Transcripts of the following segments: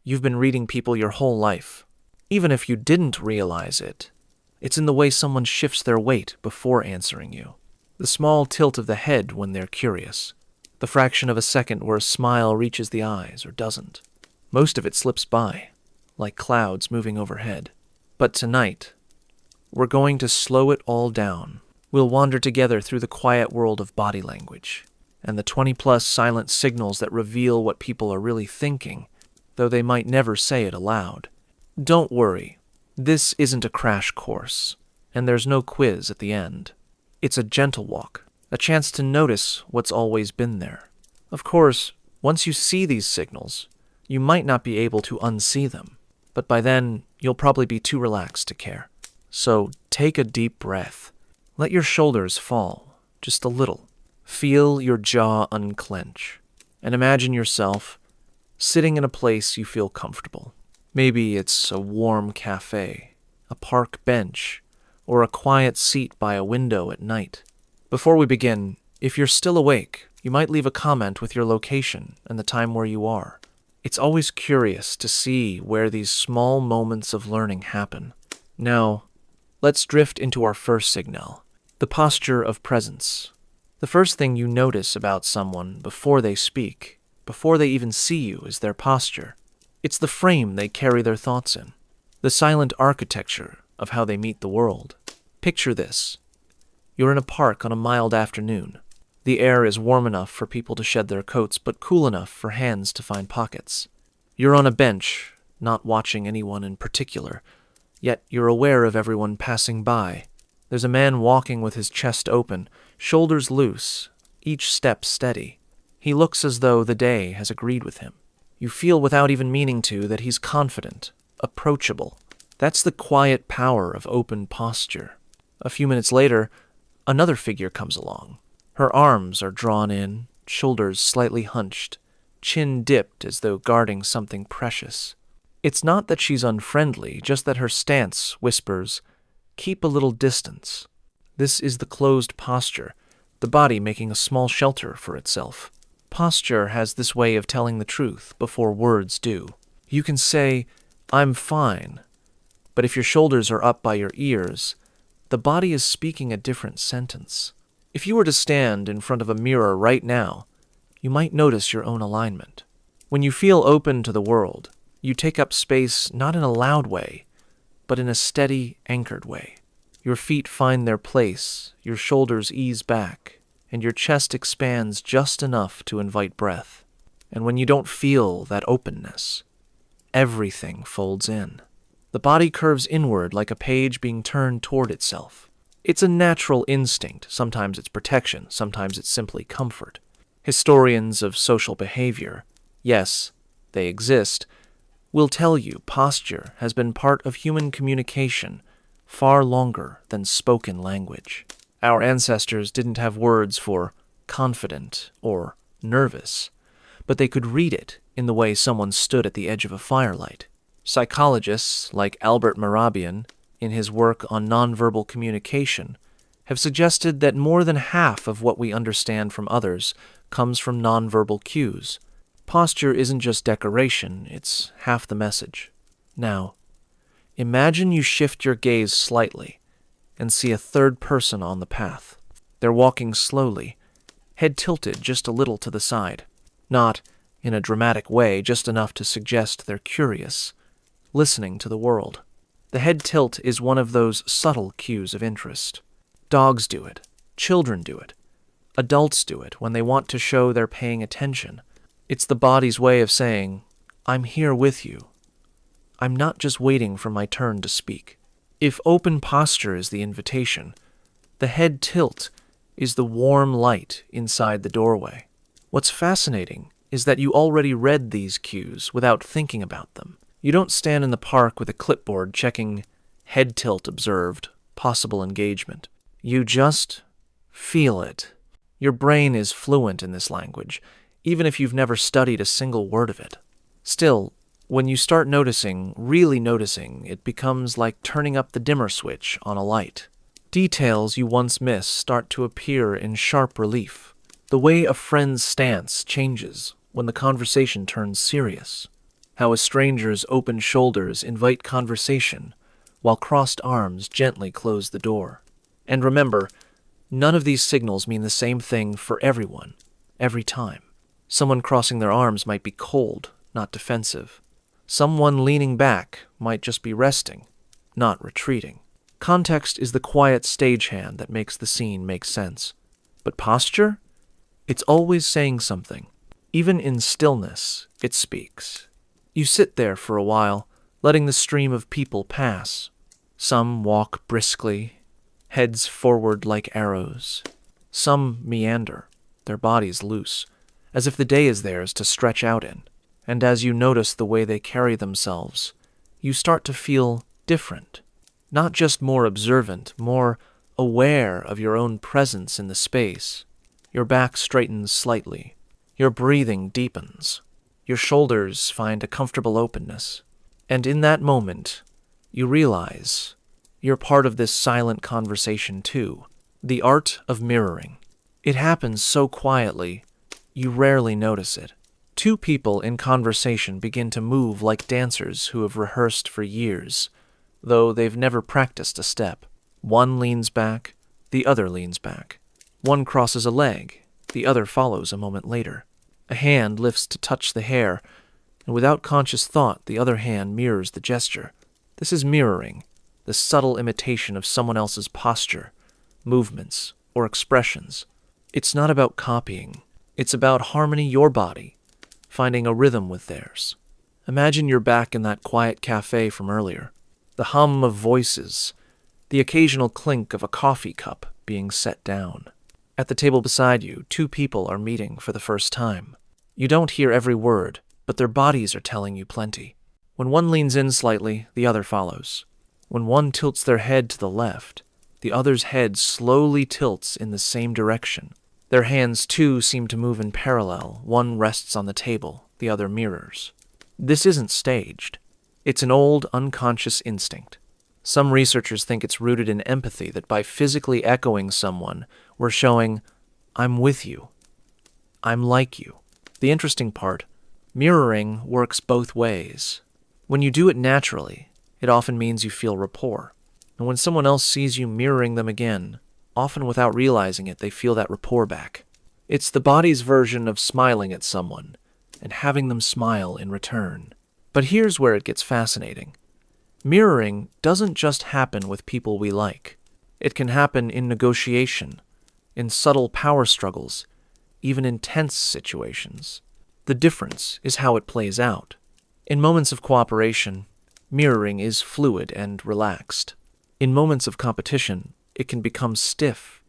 You've been reading people your whole life. Even if you didn't realize it, it's in the way someone shifts their weight before answering you. The small tilt of the head when they're curious. The fraction of a second where a smile reaches the eyes or doesn't. Most of it slips by, like clouds moving overhead. But tonight, we're going to slow it all down. We'll wander together through the quiet world of body language and the 20-plus silent signals that reveal what people are really thinking, though they might never say it aloud. Don't worry, this isn't a crash course, and there's no quiz at the end. It's a gentle walk, a chance to notice what's always been there. Of course, once you see these signals, you might not be able to unsee them, but by then, you'll probably be too relaxed to care. So take a deep breath. Let your shoulders fall, just a little. Feel your jaw unclench, and imagine yourself sitting in a place you feel comfortable. Maybe it's a warm cafe, a park bench, or a quiet seat by a window at night. Before we begin, if you're still awake, you might leave a comment with your location and the time where you are. It's always curious to see where these small moments of learning happen. Now, let's drift into our first signal, the posture of presence. The first thing you notice about someone before they speak, before they even see you, is their posture. It's the frame they carry their thoughts in, the silent architecture of how they meet the world. Picture this. You're in a park on a mild afternoon. The air is warm enough for people to shed their coats, but cool enough for hands to find pockets. You're on a bench, not watching anyone in particular, yet you're aware of everyone passing by. There's a man walking with his chest open, shoulders loose, each step steady. He looks as though the day has agreed with him. You feel without even meaning to that he's confident, approachable. That's the quiet power of open posture. A few minutes later, another figure comes along. Her arms are drawn in, shoulders slightly hunched, chin dipped as though guarding something precious. It's not that she's unfriendly, just that her stance whispers, "Keep a little distance." This is the closed posture, the body making a small shelter for itself. Posture has this way of telling the truth before words do. You can say, "I'm fine," but if your shoulders are up by your ears, the body is speaking a different sentence. If you were to stand in front of a mirror right now, you might notice your own alignment. When you feel open to the world, you take up space not in a loud way, but in a steady, anchored way. Your feet find their place, your shoulders ease back, and your chest expands just enough to invite breath. And when you don't feel that openness, everything folds in. The body curves inward like a page being turned toward itself. It's a natural instinct. Sometimes it's protection, sometimes it's simply comfort. Historians of social behavior, yes, they exist, will tell you posture has been part of human communication far longer than spoken language. Our ancestors didn't have words for confident or nervous, but they could read it in the way someone stood at the edge of a firelight. Psychologists like Albert Mehrabian, in his work on nonverbal communication, have suggested that more than half of what we understand from others comes from nonverbal cues. Posture isn't just decoration, it's half the message. Now, imagine you shift your gaze slightly and see a third person on the path. They're walking slowly, head tilted just a little to the side. Not in a dramatic way, just enough to suggest they're curious, listening to the world. The head tilt is one of those subtle cues of interest. Dogs do it. Children do it. Adults do it when they want to show they're paying attention. It's the body's way of saying, "I'm here with you. I'm not just waiting for my turn to speak." If open posture is the invitation, the head tilt is the warm light inside the doorway. What's fascinating is that you already read these cues without thinking about them. You don't stand in the park with a clipboard checking head tilt observed, possible engagement. You just feel it. Your brain is fluent in this language, even if you've never studied a single word of it. Still, when you start noticing, really noticing, it becomes like turning up the dimmer switch on a light. Details you once missed start to appear in sharp relief. The way a friend's stance changes when the conversation turns serious. how a stranger's open shoulders invite conversation, while crossed arms gently close the door. And remember, none of these signals mean the same thing for everyone, every time. Someone crossing their arms might be cold, not defensive. Someone leaning back might just be resting, not retreating. Context is the quiet stagehand that makes the scene make sense. But posture? It's always saying something. Even in stillness, it speaks. You sit there for a while, letting the stream of people pass. Some walk briskly, heads forward like arrows. Some meander, their bodies loose, as if the day is theirs to stretch out in. And as you notice the way they carry themselves, you start to feel different. Not just more observant, more aware of your own presence in the space. Your back straightens slightly. Your breathing deepens. Your shoulders find a comfortable openness. And in that moment, you realize you're part of this silent conversation too. The art of mirroring. It happens so quietly, you rarely notice it. Two people in conversation begin to move like dancers who have rehearsed for years, though they've never practiced a step. One leans back, the other leans back. One crosses a leg, the other follows a moment later. A hand lifts to touch the hair, and without conscious thought, the other hand mirrors the gesture. This is mirroring, the subtle imitation of someone else's posture, movements, or expressions. It's not about copying. It's about harmony your body, finding a rhythm with theirs. Imagine you're back in that quiet cafe from earlier. The hum of voices, the occasional clink of a coffee cup being set down. At the table beside you, two people are meeting for the first time. You don't hear every word, but their bodies are telling you plenty. When one leans in slightly, the other follows. When one tilts their head to the left, the other's head slowly tilts in the same direction. Their hands, too, seem to move in parallel. One rests on the table, the other mirrors. This isn't staged. It's an old, unconscious instinct. Some researchers think it's rooted in empathy, that by physically echoing someone, we're showing, I'm with you. I'm like you. The interesting part, mirroring works both ways. When you do it naturally, it often means you feel rapport. And when someone else sees you mirroring them again, often without realizing it, they feel that rapport back. It's the body's version of smiling at someone and having them smile in return. But here's where it gets fascinating. Mirroring doesn't just happen with people we like. It can happen in negotiation, in subtle power struggles, even in tense situations. The difference is how it plays out. In moments of cooperation, mirroring is fluid and relaxed. In moments of competition, it can become stiff,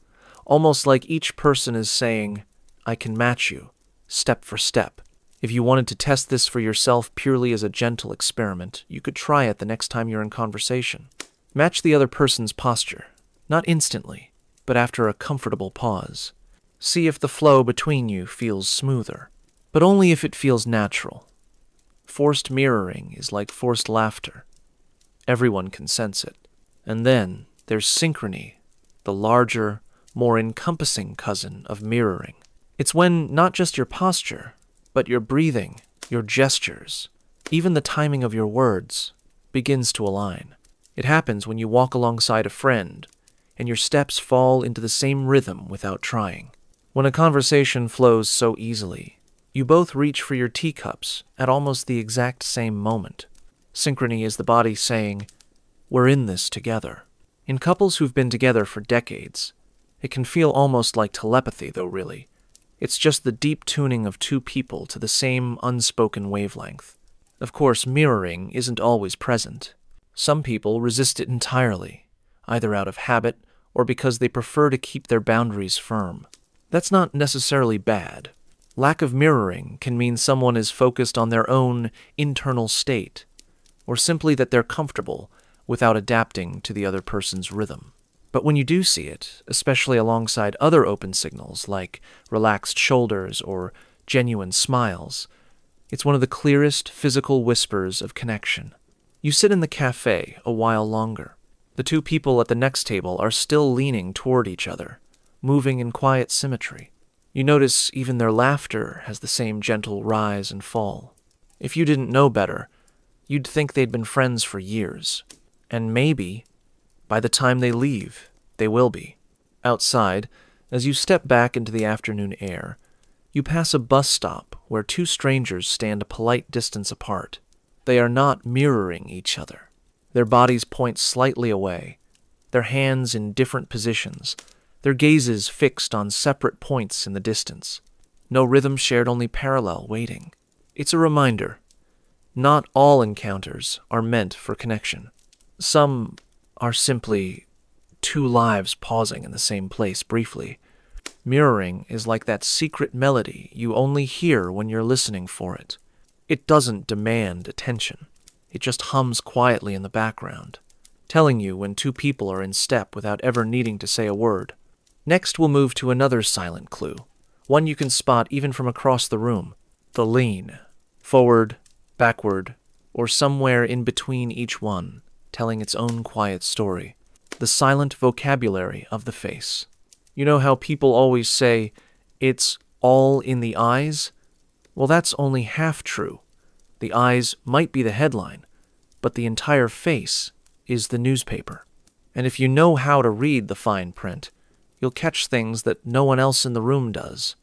almost like each person is saying, I can match you, step for step. If you wanted to test this for yourself purely as a gentle experiment, you could try it the next time you're in conversation. Match the other person's posture, not instantly, but after a comfortable pause. See if the flow between you feels smoother, but only if it feels natural. Forced mirroring is like forced laughter. Everyone can sense it. And then there's synchrony, the larger, more encompassing cousin of mirroring. It's when not just your posture, but your breathing, your gestures, even the timing of your words, begins to align. It happens when you walk alongside a friend, and your steps fall into the same rhythm without trying. When a conversation flows so easily, you both reach for your teacups at almost the exact same moment. Synchrony is the body saying, we're in this together. In couples who've been together for decades, it can feel almost like telepathy, though really. It's just the deep tuning of two people to the same unspoken wavelength. Of course, mirroring isn't always present. Some people resist it entirely, either out of habit or because they prefer to keep their boundaries firm. That's not necessarily bad. Lack of mirroring can mean someone is focused on their own internal state, or simply that they're comfortable without adapting to the other person's rhythm. But when you do see it, especially alongside other open signals like relaxed shoulders or genuine smiles, it's one of the clearest physical whispers of connection. You sit in the cafe a while longer. The two people at the next table are still leaning toward each other, moving in quiet symmetry. You notice even their laughter has the same gentle rise and fall. If you didn't know better, you'd think they'd been friends for years. And maybe, by the time they leave, they will be. Outside, as you step back into the afternoon air, you pass a bus stop where two strangers stand a polite distance apart. They are not mirroring each other. Their bodies point slightly away, their hands in different positions, their gazes fixed on separate points in the distance. No rhythm shared, only parallel waiting. It's a reminder. Not all encounters are meant for connection. Some are simply two lives pausing in the same place briefly. Mirroring is like that secret melody you only hear when you're listening for it. It doesn't demand attention. It just hums quietly in the background, telling you when two people are in step without ever needing to say a word. Next, we'll move to another silent clue, one you can spot even from across the room: the lean. Forward, backward, or somewhere in between each one, telling its own quiet story. The silent vocabulary of the face. You know how people always say, it's all in the eyes? Well, that's only half true. The eyes might be the headline, but the entire face is the newspaper. And if you know how to read the fine print, you'll catch things that no one else in the room does.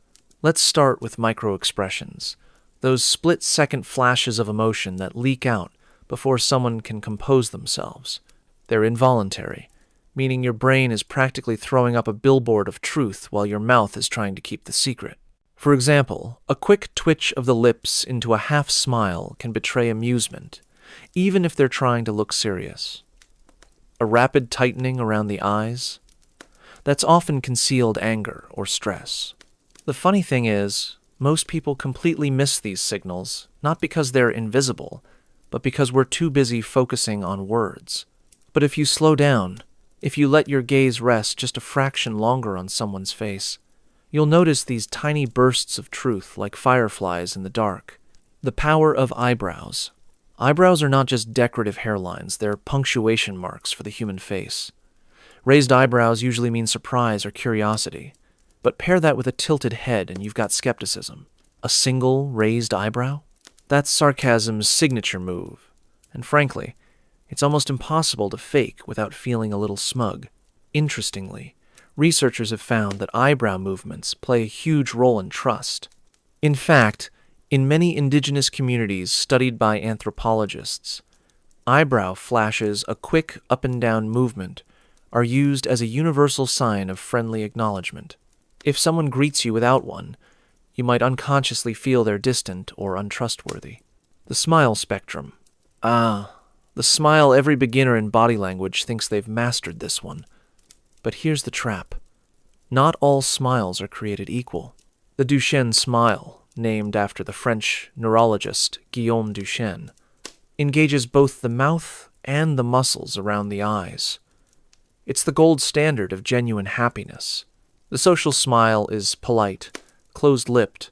Let's start with micro-expressions, those split-second flashes of emotion that leak out before someone can compose themselves. They're involuntary, meaning your brain is practically throwing up a billboard of truth while your mouth is trying to keep the secret. For example, a quick twitch of the lips into a half smile can betray amusement, even if they're trying to look serious. A rapid tightening around the eyes, that's often concealed anger or stress. The funny thing is, most people completely miss these signals, not because they're invisible, but because we're too busy focusing on words. But if you slow down, if you let your gaze rest just a fraction longer on someone's face, you'll notice these tiny bursts of truth like fireflies in the dark. The power of eyebrows. Eyebrows are not just decorative hairlines, they're punctuation marks for the human face. Raised eyebrows usually mean surprise or curiosity, but pair that with a tilted head and you've got skepticism. A single raised eyebrow? That's sarcasm's signature move, and frankly, it's almost impossible to fake without feeling a little smug. Interestingly, researchers have found that eyebrow movements play a huge role in trust. In fact, in many indigenous communities studied by anthropologists, eyebrow flashes, a quick up and down movement, are used as a universal sign of friendly acknowledgement. If someone greets you without one, you might unconsciously feel they're distant or untrustworthy. The smile spectrum. The smile every beginner in body language thinks they've mastered this one. But here's the trap. Not all smiles are created equal. The Duchenne smile, named after the French neurologist Guillaume Duchenne, engages both the mouth and the muscles around the eyes. It's the gold standard of genuine happiness. The social smile is polite, closed-lipped,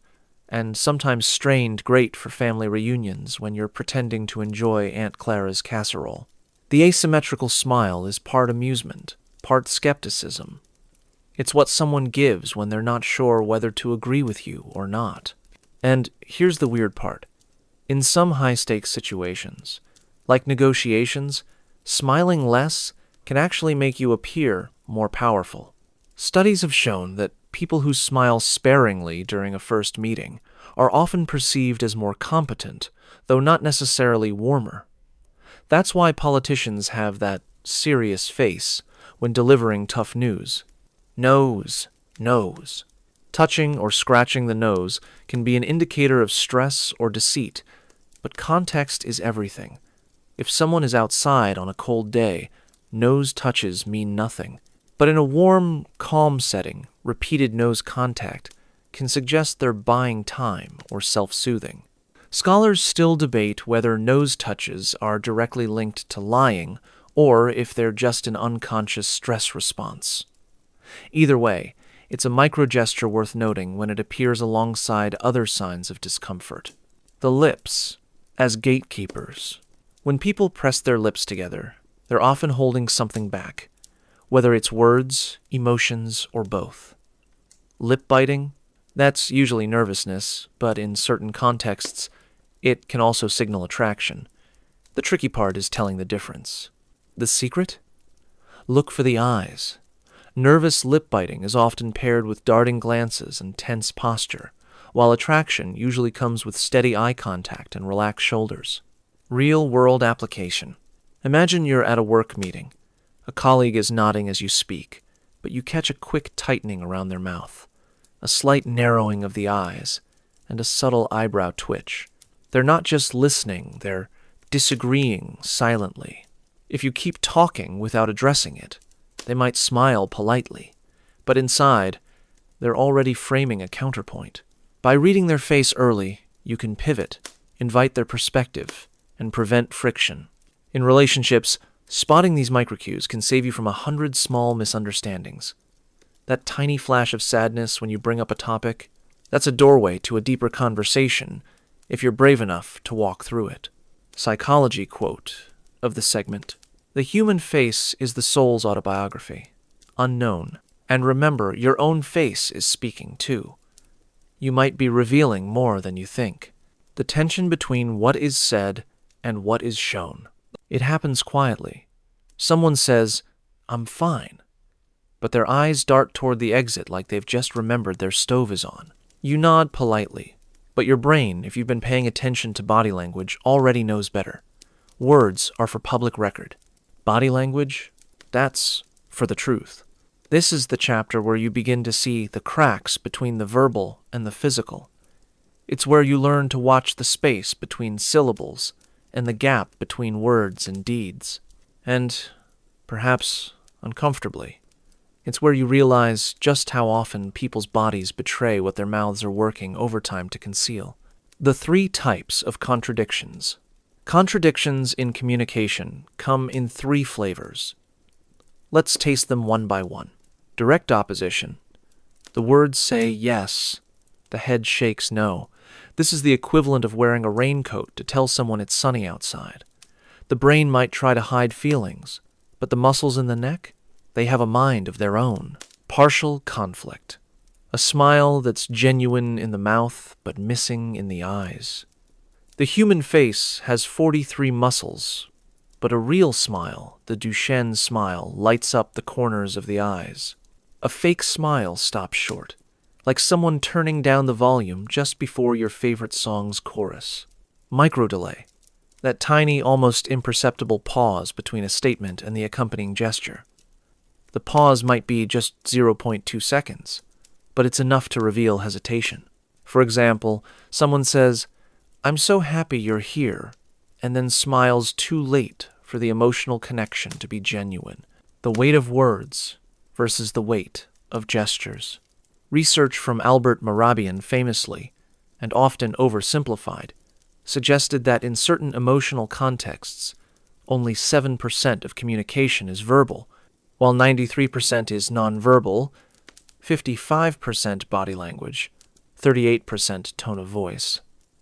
and sometimes strained, great for family reunions when you're pretending to enjoy Aunt Clara's casserole. The asymmetrical smile is part amusement, part skepticism. It's what someone gives when they're not sure whether to agree with you or not. And here's the weird part. In some high-stakes situations, like negotiations, smiling less can actually make you appear more powerful. Studies have shown that people who smile sparingly during a first meeting are often perceived as more competent, though not necessarily warmer. That's why politicians have that serious face when delivering tough news. Nose. Touching or scratching the nose can be an indicator of stress or deceit, but context is everything. If someone is outside on a cold day, nose touches mean nothing. But in a warm, calm setting, repeated nose contact can suggest they're buying time or self-soothing. Scholars still debate whether nose touches are directly linked to lying or if they're just an unconscious stress response. Either way, it's a microgesture worth noting when it appears alongside other signs of discomfort. The lips, as gatekeepers. When people press their lips together, they're often holding something back, whether it's words, emotions, or both. Lip biting? That's usually nervousness, but in certain contexts, It can also signal attraction. The tricky part is telling the difference. The secret? Look for the eyes. Nervous lip biting is often paired with darting glances and tense posture, while attraction usually comes with steady eye contact and relaxed shoulders. Real-world application. Imagine you're at a work meeting. A colleague is nodding as you speak, but you catch a quick tightening around their mouth, a slight narrowing of the eyes, and a subtle eyebrow twitch. They're not just listening, they're disagreeing silently. If you keep talking without addressing it, they might smile politely, but inside, they're already framing a counterpoint. By reading their face early, you can pivot, invite their perspective, and prevent friction. In relationships, spotting these microcues can save you from 100 small misunderstandings. That tiny flash of sadness when you bring up a topic, that's a doorway to a deeper conversation if you're brave enough to walk through it. Psychology quote of the segment: "The human face is the soul's autobiography. Unknown. And remember, your own face is speaking too. You might be revealing more than you think." The tension between what is said and what is shown. It happens quietly. Someone says, "I'm fine," but their eyes dart toward the exit like they've just remembered their stove is on. You nod politely, but your brain, if you've been paying attention to body language, already knows better. Words are for public record. Body language, that's for the truth. This is the chapter where you begin to see the cracks between the verbal and the physical. It's where you learn to watch the space between syllables and the gap between words and deeds. And, perhaps uncomfortably, it's where you realize just how often people's bodies betray what their mouths are working overtime to conceal. The 3 types of contradictions. Contradictions in communication come in 3 flavors. Let's taste them one by one. Direct opposition. The words say yes. The head shakes no. This is the equivalent of wearing a raincoat to tell someone it's sunny outside. The brain might try to hide feelings, but the muscles in the neck, they have a mind of their own. Partial conflict. A smile that's genuine in the mouth, but missing in the eyes. The human face has 43 muscles, but a real smile, the Duchenne smile, lights up the corners of the eyes. A fake smile stops short, like someone turning down the volume just before your favorite song's chorus. Microdelay. That tiny, almost imperceptible pause between a statement and the accompanying gesture. The pause might be just 0.2 seconds, but it's enough to reveal hesitation. For example, someone says, "I'm so happy you're here," and then smiles too late for the emotional connection to be genuine. The weight of words versus the weight of gestures. Research from Albert Mehrabian famously, and often oversimplified, suggested that in certain emotional contexts, only 7% of communication is verbal, while 93% is nonverbal, 55% body language, 38% tone of voice.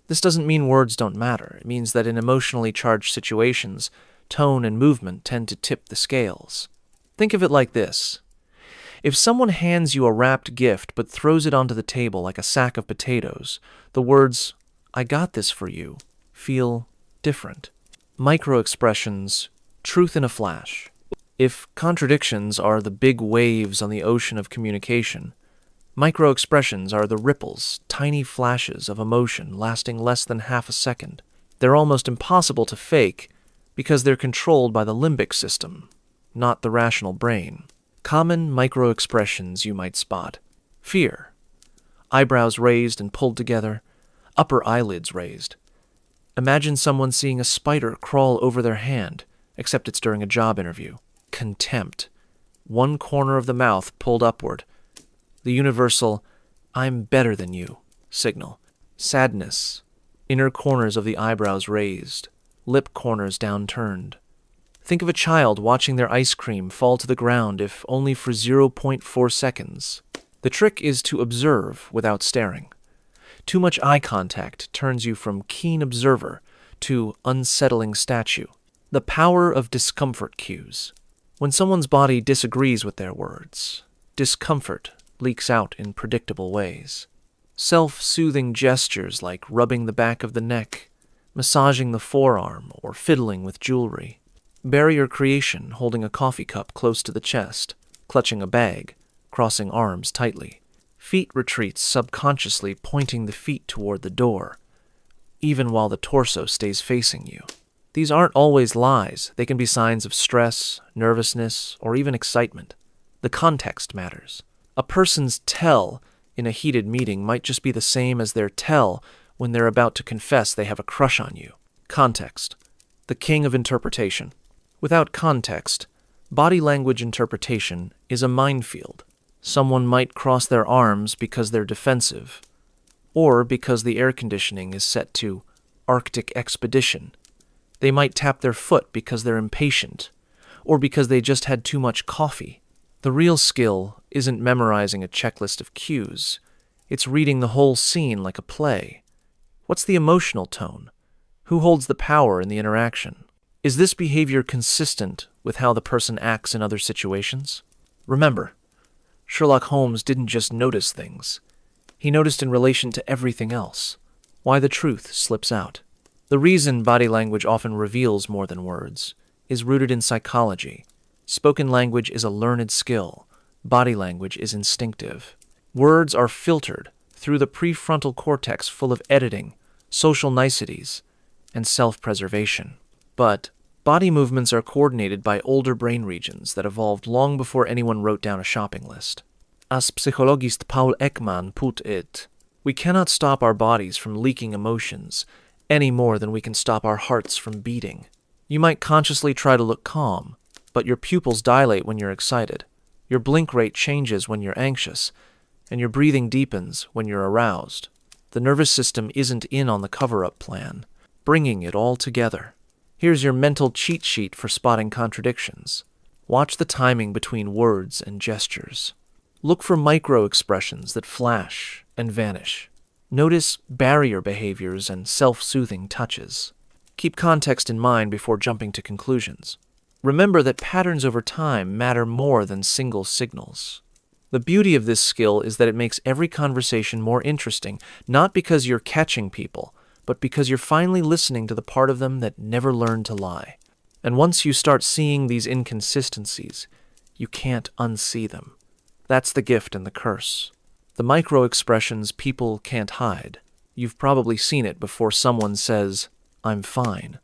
This doesn't mean words don't matter. It means that in emotionally charged situations, tone and movement tend to tip the scales. Think of it like this. If someone hands you a wrapped gift but throws it onto the table like a sack of potatoes, the words, "I got this for you," feel different. Micro-expressions, truth in a flash. If contradictions are the big waves on the ocean of communication, micro-expressions are the ripples, tiny flashes of emotion lasting less than half a second. They're almost impossible to fake because they're controlled by the limbic system, not the rational brain. Common micro-expressions you might spot. Fear. Eyebrows raised and pulled together, upper eyelids raised. Imagine someone seeing a spider crawl over their hand, except it's during a job interview. Contempt. One corner of the mouth pulled upward. The universal, "I'm better than you" signal. Sadness. Inner corners of the eyebrows raised, lip corners downturned. Think of a child watching their ice cream fall to the ground if only for 0.4 seconds. The trick is to observe without staring. Too much eye contact turns you from keen observer to unsettling statue. The power of discomfort cues. When someone's body disagrees with their words, discomfort leaks out in predictable ways. Self-soothing gestures like rubbing the back of the neck, massaging the forearm or fiddling with jewelry. Barrier creation, holding a coffee cup close to the chest, clutching a bag, crossing arms tightly. Feet retreats subconsciously pointing the feet toward the door, even while the torso stays facing you. These aren't always lies. They can be signs of stress, nervousness, or even excitement. The context matters. A person's tell in a heated meeting might just be the same as their tell when they're about to confess they have a crush on you. Context, the king of interpretation. Without context, body language interpretation is a minefield. Someone might cross their arms because they're defensive, or because the air conditioning is set to Arctic expedition. They might tap their foot because they're impatient, or because they just had too much coffee. The real skill isn't memorizing a checklist of cues. It's reading the whole scene like a play. What's the emotional tone? Who holds the power in the interaction? Is this behavior consistent with how the person acts in other situations? Remember, Sherlock Holmes didn't just notice things. He noticed in relation to everything else. Why the truth slips out. The reason body language often reveals more than words is rooted in psychology. Spoken language is a learned skill. Body language is instinctive. Words are filtered through the prefrontal cortex full of editing, social niceties, and self-preservation. But body movements are coordinated by older brain regions that evolved long before anyone wrote down a shopping list. As psychologist Paul Ekman put it, we cannot stop our bodies from leaking emotions any more than we can stop our hearts from beating. You might consciously try to look calm, but your pupils dilate when you're excited, your blink rate changes when you're anxious, and your breathing deepens when you're aroused. The nervous system isn't in on the cover-up plan, bringing it all together. Here's your mental cheat sheet for spotting contradictions. Watch the timing between words and gestures. Look for micro-expressions that flash and vanish. Notice barrier behaviors and self-soothing touches. Keep context in mind before jumping to conclusions. Remember that patterns over time matter more than single signals. The beauty of this skill is that it makes every conversation more interesting, not because you're catching people, but because you're finally listening to the part of them that never learned to lie. And once you start seeing these inconsistencies, you can't unsee them. That's the gift and the curse. The micro-expressions people can't hide. You've probably seen it before someone says, "I'm fine."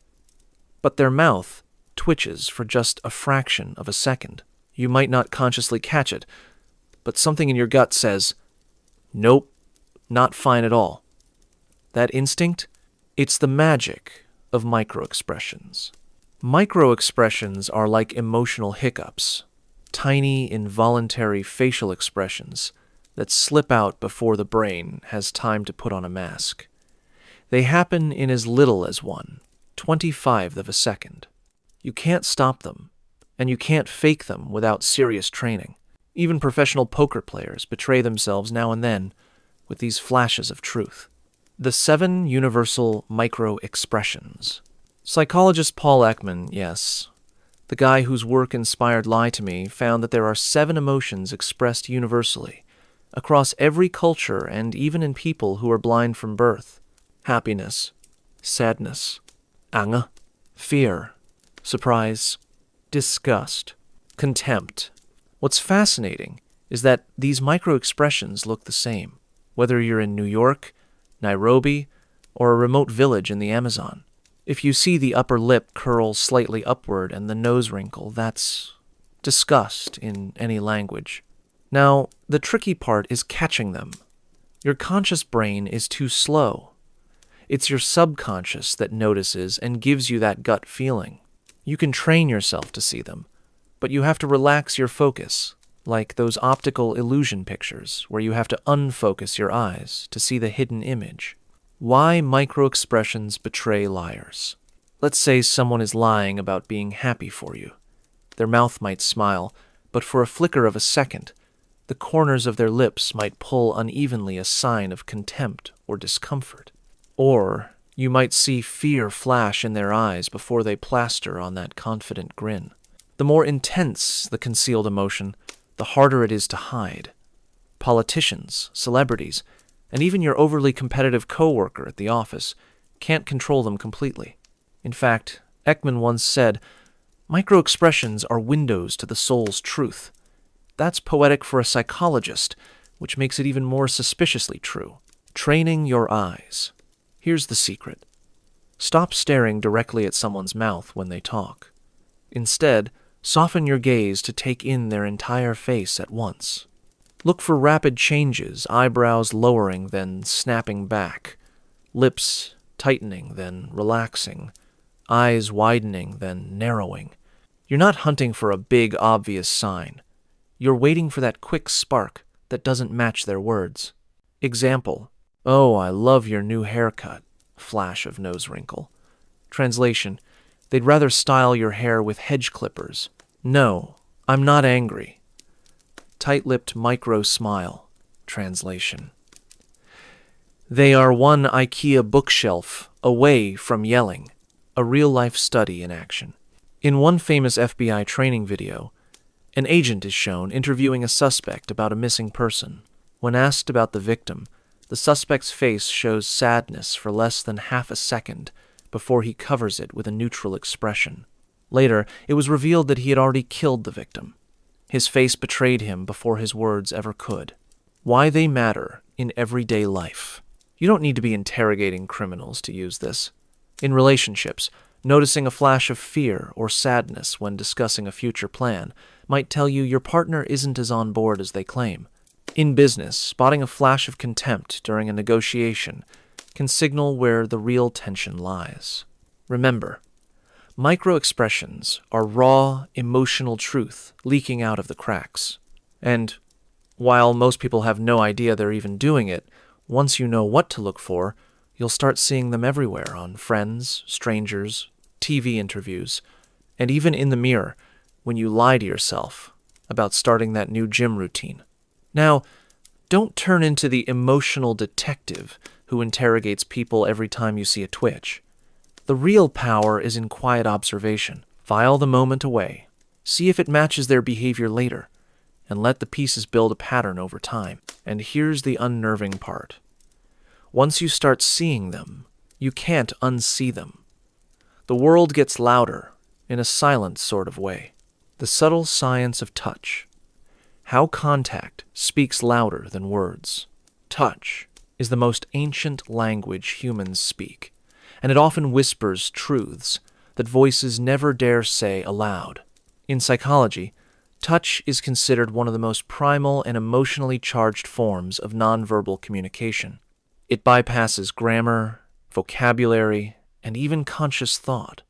But their mouth twitches for just a fraction of a second. You might not consciously catch it, but something in your gut says, "Nope, not fine at all." That instinct? It's the magic of micro-expressions. Micro-expressions are like emotional hiccups, tiny, involuntary facial expressions that slip out before the brain has time to put on a mask. They happen in as little as 1/25 of a second. You can't stop them, and you can't fake them without serious training. Even professional poker players betray themselves now and then with these flashes of truth. The 7 universal micro-expressions. Psychologist Paul Ekman, yes, the guy whose work inspired Lie to Me, found that there are 7 emotions expressed universally, across every culture and even in people who are blind from birth. Happiness, sadness, anger, fear, surprise, disgust, contempt. What's fascinating is that these micro-expressions look the same, whether you're in New York, Nairobi, or a remote village in the Amazon. If you see the upper lip curl slightly upward and the nose wrinkle, that's disgust in any language. Now, the tricky part is catching them. Your conscious brain is too slow. It's your subconscious that notices and gives you that gut feeling. You can train yourself to see them, but you have to relax your focus, like those optical illusion pictures where you have to unfocus your eyes to see the hidden image. Why micro-expressions betray liars? Let's say someone is lying about being happy for you. Their mouth might smile, but for a flicker of a second, the corners of their lips might pull unevenly a sign of contempt or discomfort. Or you might see fear flash in their eyes before they plaster on that confident grin. The more intense the concealed emotion, the harder it is to hide. Politicians, celebrities, and even your overly competitive coworker at the office can't control them completely. In fact, Ekman once said, "Microexpressions are windows to the soul's truth." That's poetic for a psychologist, which makes it even more suspiciously true. Training your eyes. Here's the secret. Stop staring directly at someone's mouth when they talk. Instead, soften your gaze to take in their entire face at once. Look for rapid changes, eyebrows lowering, then snapping back, lips tightening, then relaxing, eyes widening, then narrowing. You're not hunting for a big, obvious sign. You're waiting for that quick spark that doesn't match their words. Example, "Oh, I love your new haircut." Flash of nose wrinkle. Translation, "They'd rather style your hair with hedge clippers." "No, I'm not angry." Tight-lipped micro smile. Translation, "They are one IKEA bookshelf away from yelling." A real-life study in action. In one famous FBI training video, an agent is shown interviewing a suspect about a missing person. When asked about the victim, the suspect's face shows sadness for less than half a second before he covers it with a neutral expression. Later, it was revealed that he had already killed the victim. His face betrayed him before his words ever could. Why they matter in everyday life. You don't need to be interrogating criminals to use this. In relationships, noticing a flash of fear or sadness when discussing a future plan might tell you your partner isn't as on board as they claim. In business, spotting a flash of contempt during a negotiation can signal where the real tension lies. Remember, micro-expressions are raw, emotional truth leaking out of the cracks. And while most people have no idea they're even doing it, once you know what to look for, you'll start seeing them everywhere on friends, strangers, TV interviews, and even in the mirror when you lie to yourself about starting that new gym routine. Now, don't turn into the emotional detective who interrogates people every time you see a twitch. The real power is in quiet observation. File the moment away. See if it matches their behavior later, and let the pieces build a pattern over time. And here's the unnerving part. Once you start seeing them, you can't unsee them. The world gets louder, in a silent sort of way. The subtle science of touch. How contact speaks louder than words. Touch is the most ancient language humans speak, and it often whispers truths that voices never dare say aloud. In psychology, touch is considered one of the most primal and emotionally charged forms of nonverbal communication. It bypasses grammar, vocabulary, and even conscious thought,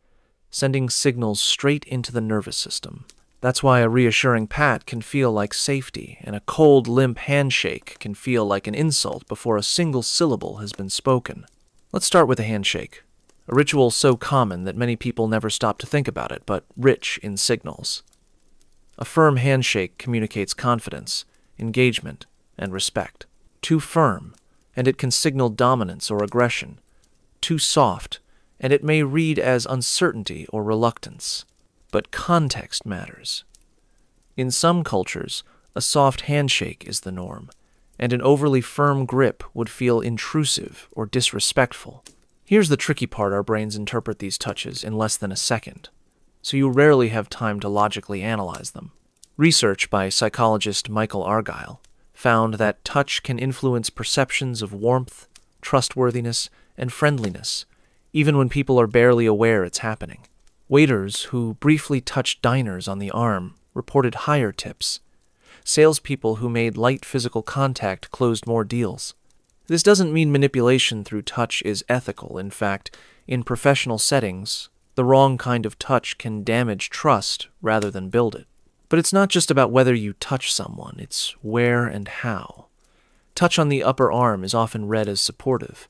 sending signals straight into the nervous system. That's why a reassuring pat can feel like safety, and a cold, limp handshake can feel like an insult before a single syllable has been spoken. Let's start with a handshake, a ritual so common that many people never stop to think about it, but rich in signals. A firm handshake communicates confidence, engagement, and respect. Too firm, and it can signal dominance or aggression. Too soft, and it may read as uncertainty or reluctance. But context matters. In some cultures, a soft handshake is the norm, and an overly firm grip would feel intrusive or disrespectful. Here's the tricky part: our brains interpret these touches in less than a second, so you rarely have time to logically analyze them. Research by psychologist Michael Argyle found that touch can influence perceptions of warmth, trustworthiness, and friendliness, even when people are barely aware it's happening. Waiters who briefly touched diners on the arm reported higher tips. Salespeople who made light physical contact closed more deals. This doesn't mean manipulation through touch is ethical. In fact, in professional settings, the wrong kind of touch can damage trust rather than build it. But it's not just about whether you touch someone, it's where and how. Touch on the upper arm is often read as supportive.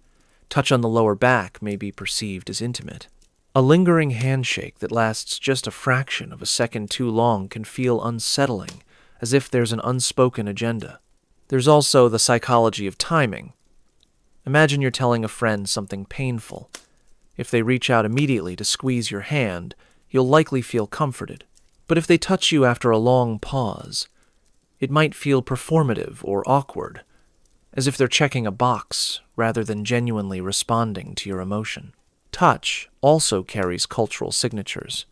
Touch on the lower back may be perceived as intimate. A lingering handshake that lasts just a fraction of a second too long can feel unsettling, as if there's an unspoken agenda. There's also the psychology of timing. Imagine you're telling a friend something painful. If they reach out immediately to squeeze your hand, you'll likely feel comforted. But if they touch you after a long pause, it might feel performative or awkward. as if they're checking a box rather than genuinely responding to your emotion. Touch also carries cultural signatures.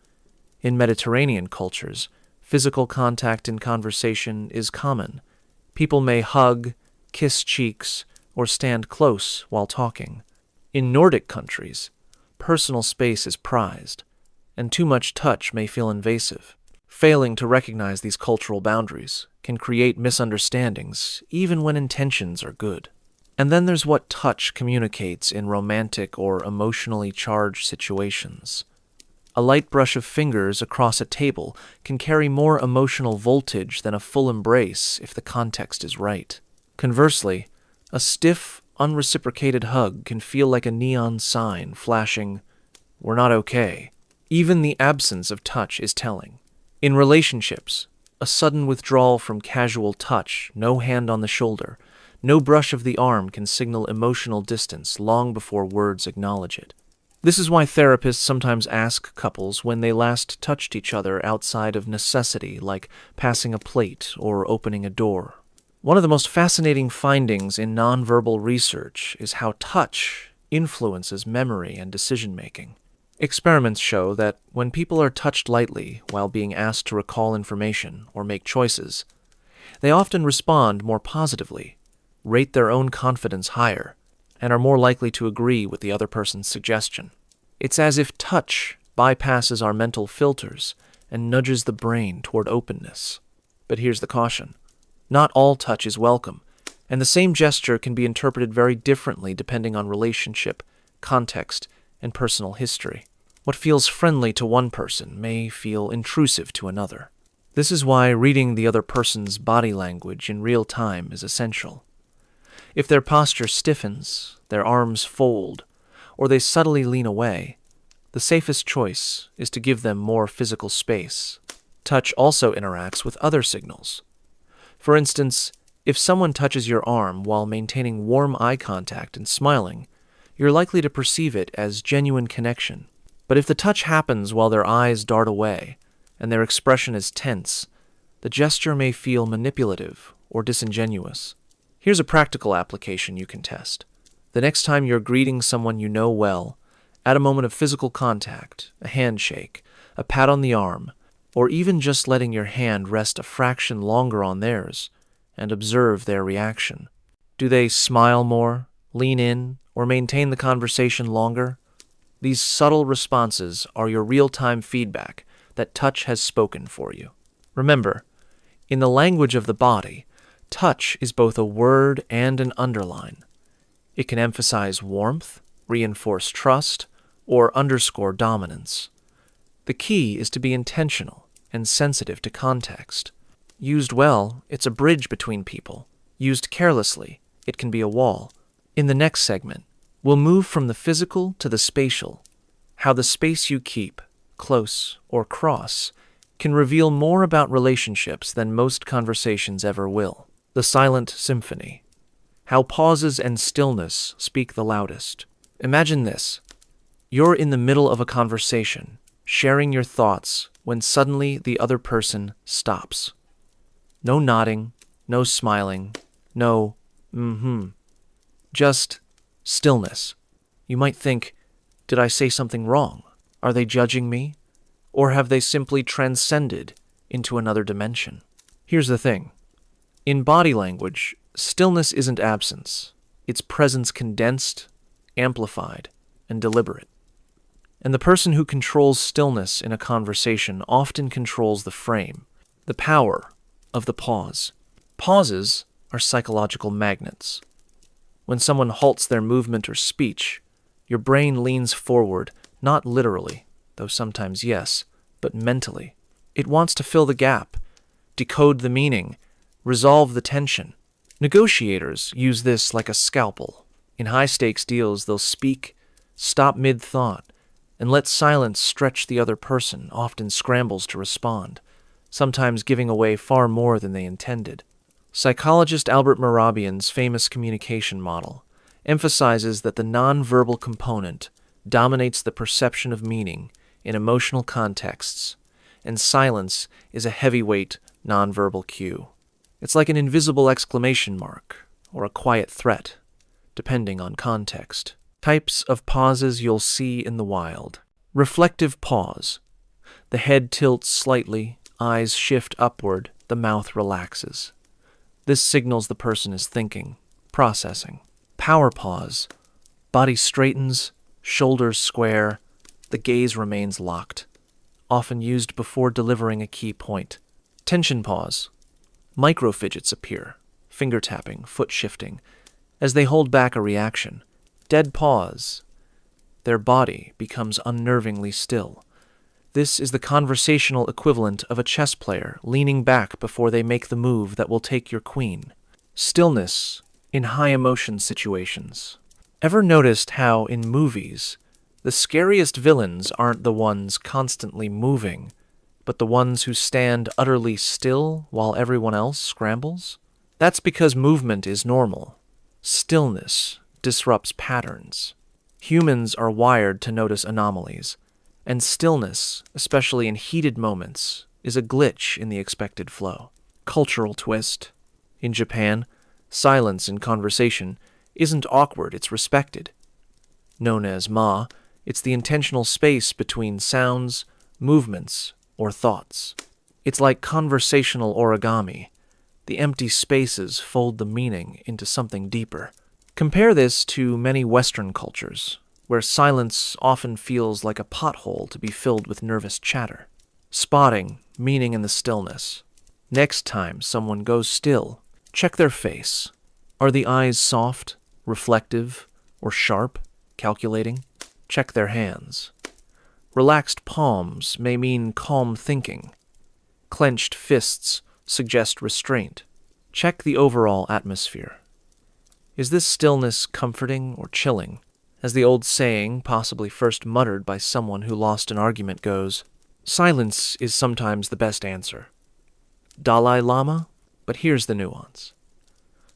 In Mediterranean cultures, physical contact in conversation is common. People may hug, kiss cheeks, or stand close while talking. In Nordic countries, personal space is prized, and too much touch may feel invasive. Failing to recognize these cultural boundaries can create misunderstandings, even when intentions are good. And then there's what touch communicates in romantic or emotionally charged situations. A light brush of fingers across a table can carry more emotional voltage than a full embrace if the context is right. Conversely, a stiff, unreciprocated hug can feel like a neon sign flashing, "We're not okay." Even the absence of touch is telling. In relationships, a sudden withdrawal from casual touch, no hand on the shoulder, no brush of the arm can signal emotional distance long before words acknowledge it. This is why therapists sometimes ask couples when they last touched each other outside of necessity, like passing a plate or opening a door. One of the most fascinating findings in nonverbal research is how touch influences memory and decision-making. Experiments show that when people are touched lightly while being asked to recall information or make choices, they often respond more positively, rate their own confidence higher, and are more likely to agree with the other person's suggestion. It's as if touch bypasses our mental filters and nudges the brain toward openness. But here's the caution. Not all touch is welcome, and the same gesture can be interpreted very differently depending on relationship, context, and personal history. What feels friendly to one person may feel intrusive to another. This is why reading the other person's body language in real time is essential. If their posture stiffens, their arms fold, or they subtly lean away, the safest choice is to give them more physical space. Touch also interacts with other signals. For instance, if someone touches your arm while maintaining warm eye contact and smiling, you're likely to perceive it as genuine connection. But if the touch happens while their eyes dart away and their expression is tense, the gesture may feel manipulative or disingenuous. Here's a practical application you can test. The next time you're greeting someone you know well, at a moment of physical contact, a handshake, a pat on the arm, or even just letting your hand rest a fraction longer on theirs, and observe their reaction. Do they smile more, lean in, or maintain the conversation longer? These subtle responses are your real-time feedback that touch has spoken for you. Remember, in the language of the body, touch is both a word and an underline. It can emphasize warmth, reinforce trust, or underscore dominance. The key is to be intentional and sensitive to context. Used well, it's a bridge between people. Used carelessly, it can be a wall. In the next segment, we'll move from the physical to the spatial, how the space you keep, close or cross, can reveal more about relationships than most conversations ever will. The silent symphony, how pauses and stillness speak the loudest. Imagine this. You're in the middle of a conversation, sharing your thoughts, when suddenly the other person stops. No nodding, no smiling, no just stillness. You might think, did I say something wrong? Are they judging me? Or have they simply transcended into another dimension? Here's the thing. In body language, stillness isn't absence. It's presence condensed, amplified, and deliberate. And the person who controls stillness in a conversation often controls the frame, the power of the pause. Pauses are psychological magnets. When someone halts their movement or speech, your brain leans forward, not literally, though sometimes yes, but mentally. It wants to fill the gap, decode the meaning, resolve the tension. Negotiators use this like a scalpel. In high-stakes deals, they'll speak, stop mid-thought, and let silence stretch the other person, often scrambles to respond, sometimes giving away far more than they intended. Psychologist Albert Mehrabian's famous communication model emphasizes that the nonverbal component dominates the perception of meaning in emotional contexts, and silence is a heavyweight nonverbal cue. It's like an invisible exclamation mark, or a quiet threat, depending on context. Types of pauses you'll see in the wild. Reflective pause. The head tilts slightly, eyes shift upward, the mouth relaxes. This signals the person is thinking, processing. Power pause. Body straightens, shoulders square, the gaze remains locked, often used before delivering a key point. Tension pause. Micro fidgets appear, finger tapping, foot shifting, as they hold back a reaction. Dead pause. Their body becomes unnervingly still. This is the conversational equivalent of a chess player leaning back before they make the move that will take your queen. Stillness in high emotion situations. Ever noticed how, in movies, the scariest villains aren't the ones constantly moving, but the ones who stand utterly still while everyone else scrambles? That's because movement is normal. Stillness disrupts patterns. Humans are wired to notice anomalies, and stillness, especially in heated moments, is a glitch in the expected flow. Cultural twist. In Japan, silence in conversation isn't awkward, it's respected. Known as ma, it's the intentional space between sounds, movements, or thoughts. It's like conversational origami. The empty spaces fold the meaning into something deeper. Compare this to many Western cultures, where silence often feels like a pothole to be filled with nervous chatter. Spotting meaning in the stillness. Next time someone goes still, check their face. Are the eyes soft, reflective, or sharp, calculating? Check their hands. Relaxed palms may mean calm thinking. Clenched fists suggest restraint. Check the overall atmosphere. Is this stillness comforting or chilling? As the old saying, possibly first muttered by someone who lost an argument, goes, silence is sometimes the best answer. Dalai Lama? But here's the nuance.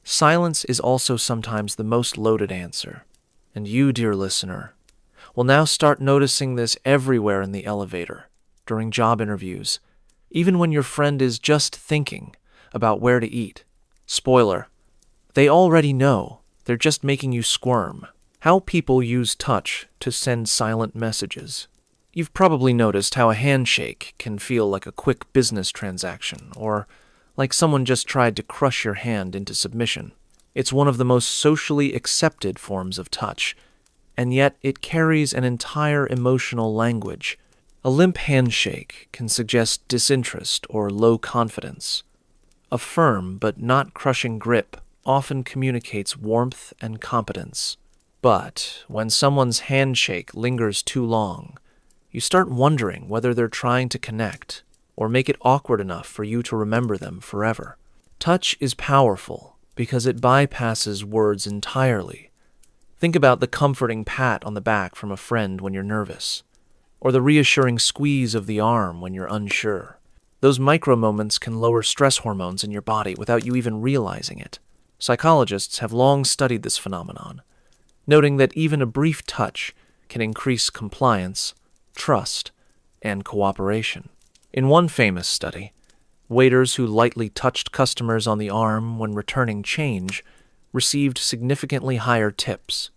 Silence is also sometimes the most loaded answer. And you, dear listener, will now start noticing this everywhere in the elevator, during job interviews, even when your friend is just thinking about where to eat. Spoiler, they already know, they're just making you squirm. How people use touch to send silent messages. You've probably noticed how a handshake can feel like a quick business transaction, or like someone just tried to crush your hand into submission. It's one of the most socially accepted forms of touch, and yet it carries an entire emotional language. A limp handshake can suggest disinterest or low confidence. A firm but not crushing grip often communicates warmth and competence. But when someone's handshake lingers too long, you start wondering whether they're trying to connect or make it awkward enough for you to remember them forever. Touch is powerful because it bypasses words entirely. Think about the comforting pat on the back from a friend when you're nervous, or the reassuring squeeze of the arm when you're unsure. Those micro moments can lower stress hormones in your body without you even realizing it. Psychologists have long studied this phenomenon, noting that even a brief touch can increase compliance, trust, and cooperation. In one famous study, waiters who lightly touched customers on the arm when returning change received significantly higher tips.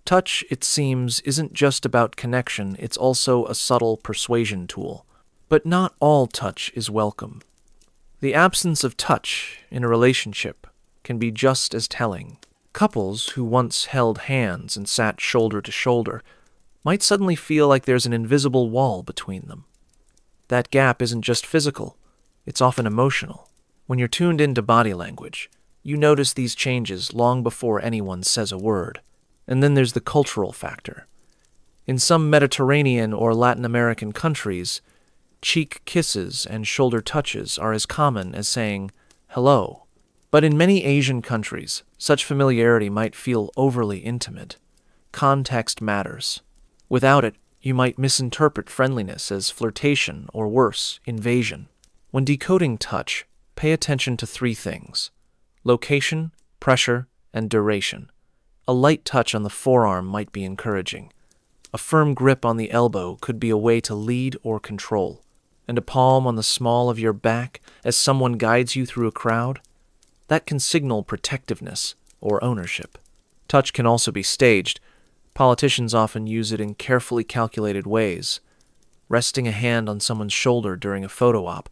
Touch, it seems, isn't just about connection, it's also a subtle persuasion tool. But not all touch is welcome. The absence of touch in a relationship can be just as telling. Couples who once held hands and sat shoulder to shoulder might suddenly feel like there's an invisible wall between them. That gap isn't just physical, it's often emotional. When you're tuned into body language, you notice these changes long before anyone says a word. And then there's the cultural factor. In some Mediterranean or Latin American countries, cheek kisses and shoulder touches are as common as saying hello. But in many Asian countries, such familiarity might feel overly intimate. Context matters. Without it, you might misinterpret friendliness as flirtation or worse, invasion. When decoding touch, pay attention to three things: location, pressure, and duration. A light touch on the forearm might be encouraging. A firm grip on the elbow could be a way to lead or control. And a palm on the small of your back as someone guides you through a crowd? That can signal protectiveness, or ownership. Touch can also be staged. Politicians often use it in carefully calculated ways. Resting a hand on someone's shoulder during a photo op,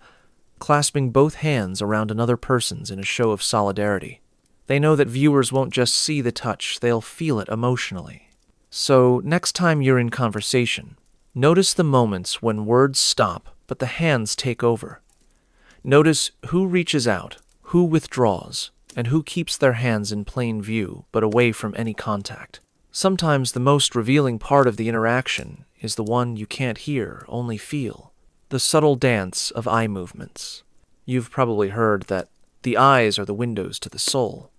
clasping both hands around another person's in a show of solidarity. They know that viewers won't just see the touch, they'll feel it emotionally. So, next time you're in conversation, notice the moments when words stop but the hands take over. Notice who reaches out, who withdraws, and who keeps their hands in plain view but away from any contact. Sometimes the most revealing part of the interaction is the one you can't hear, only feel. The subtle dance of eye movements. You've probably heard that the eyes are the windows to the soul.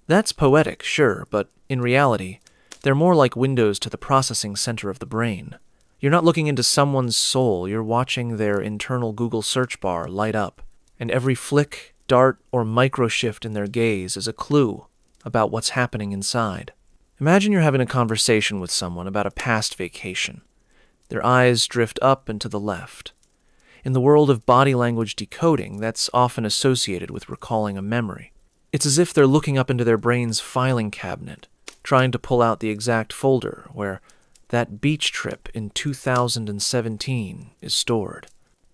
That's poetic, sure, but in reality, they're more like windows to the processing center of the brain. You're not looking into someone's soul, you're watching their internal Google search bar light up, and every flick, dart, or micro-shift in their gaze is a clue about what's happening inside. Imagine you're having a conversation with someone about a past vacation. Their eyes drift up and to the left. In the world of body language decoding, that's often associated with recalling a memory. It's as if they're looking up into their brain's filing cabinet, trying to pull out the exact folder where that beach trip in 2017 is stored.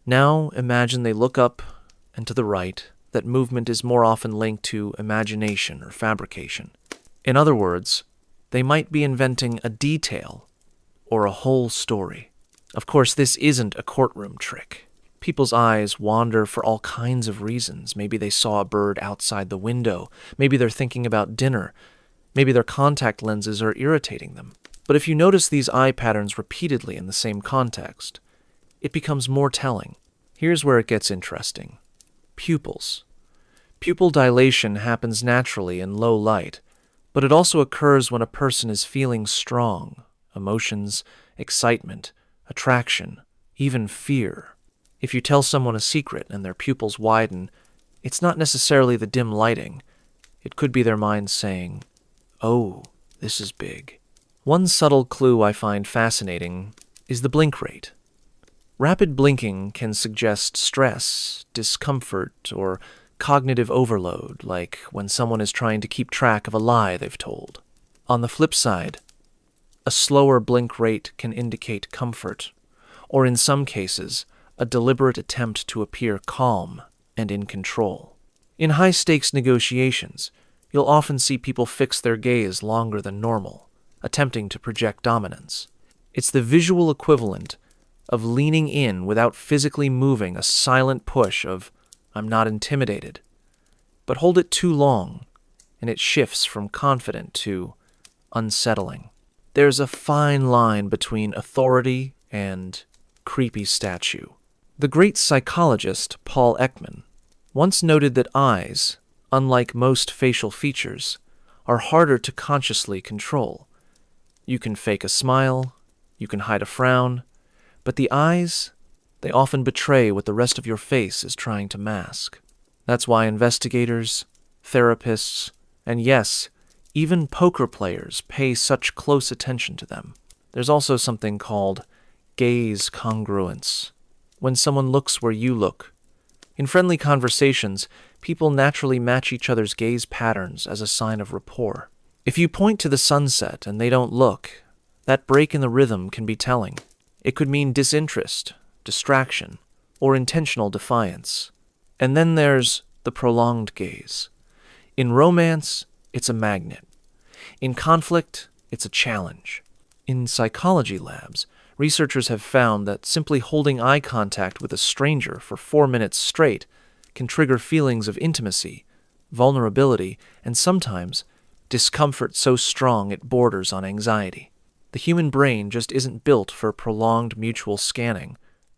Now imagine they look up and to the right. That movement is more often linked to imagination or fabrication. In other words, they might be inventing a detail or a whole story. Of course, this isn't a courtroom trick. People's eyes wander for all kinds of reasons. Maybe they saw a bird outside the window. Maybe they're thinking about dinner. Maybe their contact lenses are irritating them. But if you notice these eye patterns repeatedly in the same context, it becomes more telling. Here's where it gets interesting. Pupils. Pupil dilation happens naturally in low light, but it also occurs when a person is feeling strong, emotions, excitement, attraction, even fear. If you tell someone a secret and their pupils widen, it's not necessarily the dim lighting. It could be their mind saying, "Oh, this is big." One subtle clue I find fascinating is the blink rate. Rapid blinking can suggest stress, discomfort, or cognitive overload, like when someone is trying to keep track of a lie they've told. On the flip side, a slower blink rate can indicate comfort, or in some cases, a deliberate attempt to appear calm and in control. In high-stakes negotiations, you'll often see people fix their gaze longer than normal, attempting to project dominance. It's the visual equivalent of leaning in without physically moving, a silent push of, "I'm not intimidated." But hold it too long, and it shifts from confident to unsettling. There's a fine line between authority and creepy statue. The great psychologist Paul Ekman once noted that eyes, unlike most facial features, are harder to consciously control. You can fake a smile, you can hide a frown, but the eyes, they often betray what the rest of your face is trying to mask. That's why investigators, therapists, and yes, even poker players pay such close attention to them. There's also something called gaze congruence. When someone looks where you look. In friendly conversations, people naturally match each other's gaze patterns as a sign of rapport. If you point to the sunset and they don't look, that break in the rhythm can be telling. It could mean disinterest, distraction, or intentional defiance. And then there's the prolonged gaze. In romance, it's a magnet. In conflict, it's a challenge. In psychology labs, researchers have found that simply holding eye contact with a stranger for 4 minutes straight can trigger feelings of intimacy, vulnerability, and sometimes discomfort so strong it borders on anxiety. The human brain just isn't built for prolonged mutual scanning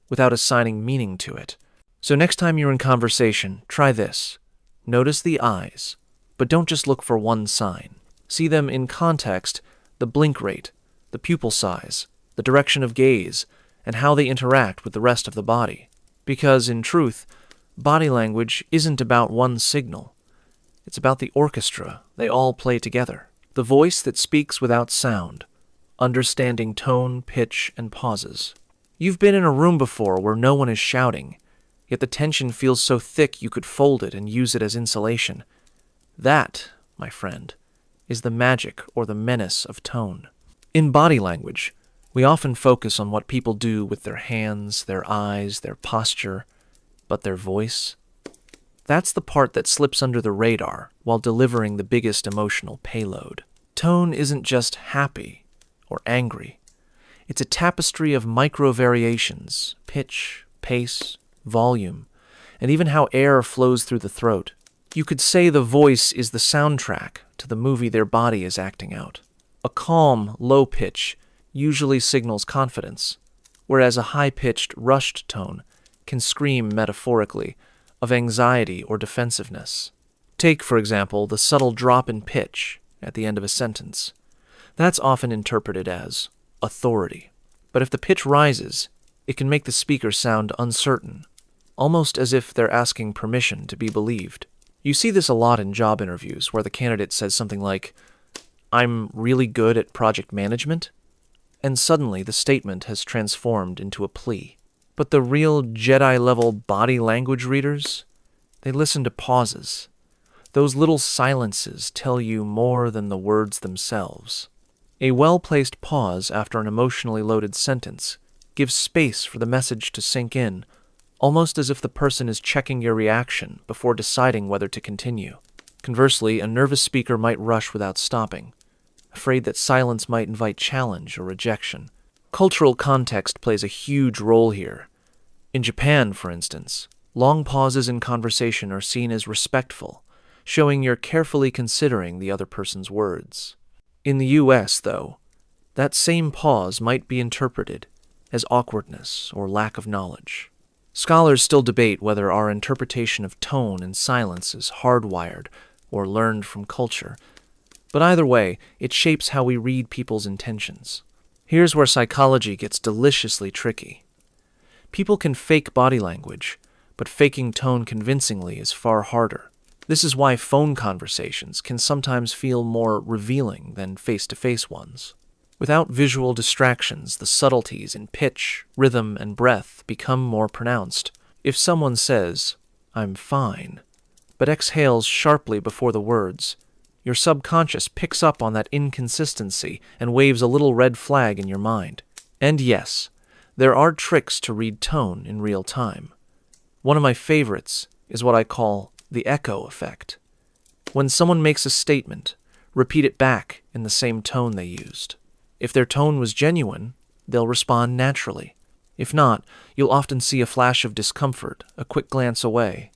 without assigning meaning to it. So next time you're in conversation, try this. Notice the eyes, but don't just look for one sign. See them in context, the blink rate, the pupil size, the direction of gaze, and how they interact with the rest of the body. Because, in truth, body language isn't about one signal. It's about the orchestra they all play together. The voice that speaks without sound, understanding tone, pitch, and pauses. You've been in a room before where no one is shouting, yet the tension feels so thick you could fold it and use it as insulation. That, my friend, is the magic or the menace of tone. In body language, we often focus on what people do with their hands, their eyes, their posture, but their voice? That's the part that slips under the radar while delivering the biggest emotional payload. Tone isn't just happy or angry. It's a tapestry of micro-variations, pitch, pace, volume, and even how air flows through the throat. You could say the voice is the soundtrack to the movie their body is acting out. A calm, low pitch usually signals confidence, whereas a high-pitched, rushed tone can scream metaphorically of anxiety or defensiveness. Take, for example, the subtle drop in pitch at the end of a sentence. That's often interpreted as authority. But if the pitch rises, it can make the speaker sound uncertain, almost as if they're asking permission to be believed. You see this a lot in job interviews where the candidate says something like, "I'm really good at project management," and suddenly the statement has transformed into a plea. But the real Jedi-level body language readers, they listen to pauses. Those little silences tell you more than the words themselves. A well-placed pause after an emotionally loaded sentence gives space for the message to sink in, almost as if the person is checking your reaction before deciding whether to continue. Conversely, a nervous speaker might rush without stopping, afraid that silence might invite challenge or rejection. Cultural context plays a huge role here. In Japan, for instance, long pauses in conversation are seen as respectful, showing you're carefully considering the other person's words. In the US, though, that same pause might be interpreted as awkwardness or lack of knowledge. Scholars still debate whether our interpretation of tone and silence is hardwired or learned from culture, but either way, it shapes how we read people's intentions. Here's where psychology gets deliciously tricky. People can fake body language, but faking tone convincingly is far harder. This is why phone conversations can sometimes feel more revealing than face-to-face ones. Without visual distractions, the subtleties in pitch, rhythm, and breath become more pronounced. If someone says, "I'm fine," but exhales sharply before the words, your subconscious picks up on that inconsistency and waves a little red flag in your mind. And yes, there are tricks to read tone in real time. One of my favorites is what I call the echo effect. When someone makes a statement, repeat it back in the same tone they used. If their tone was genuine, they'll respond naturally. If not, you'll often see a flash of discomfort, a quick glance away,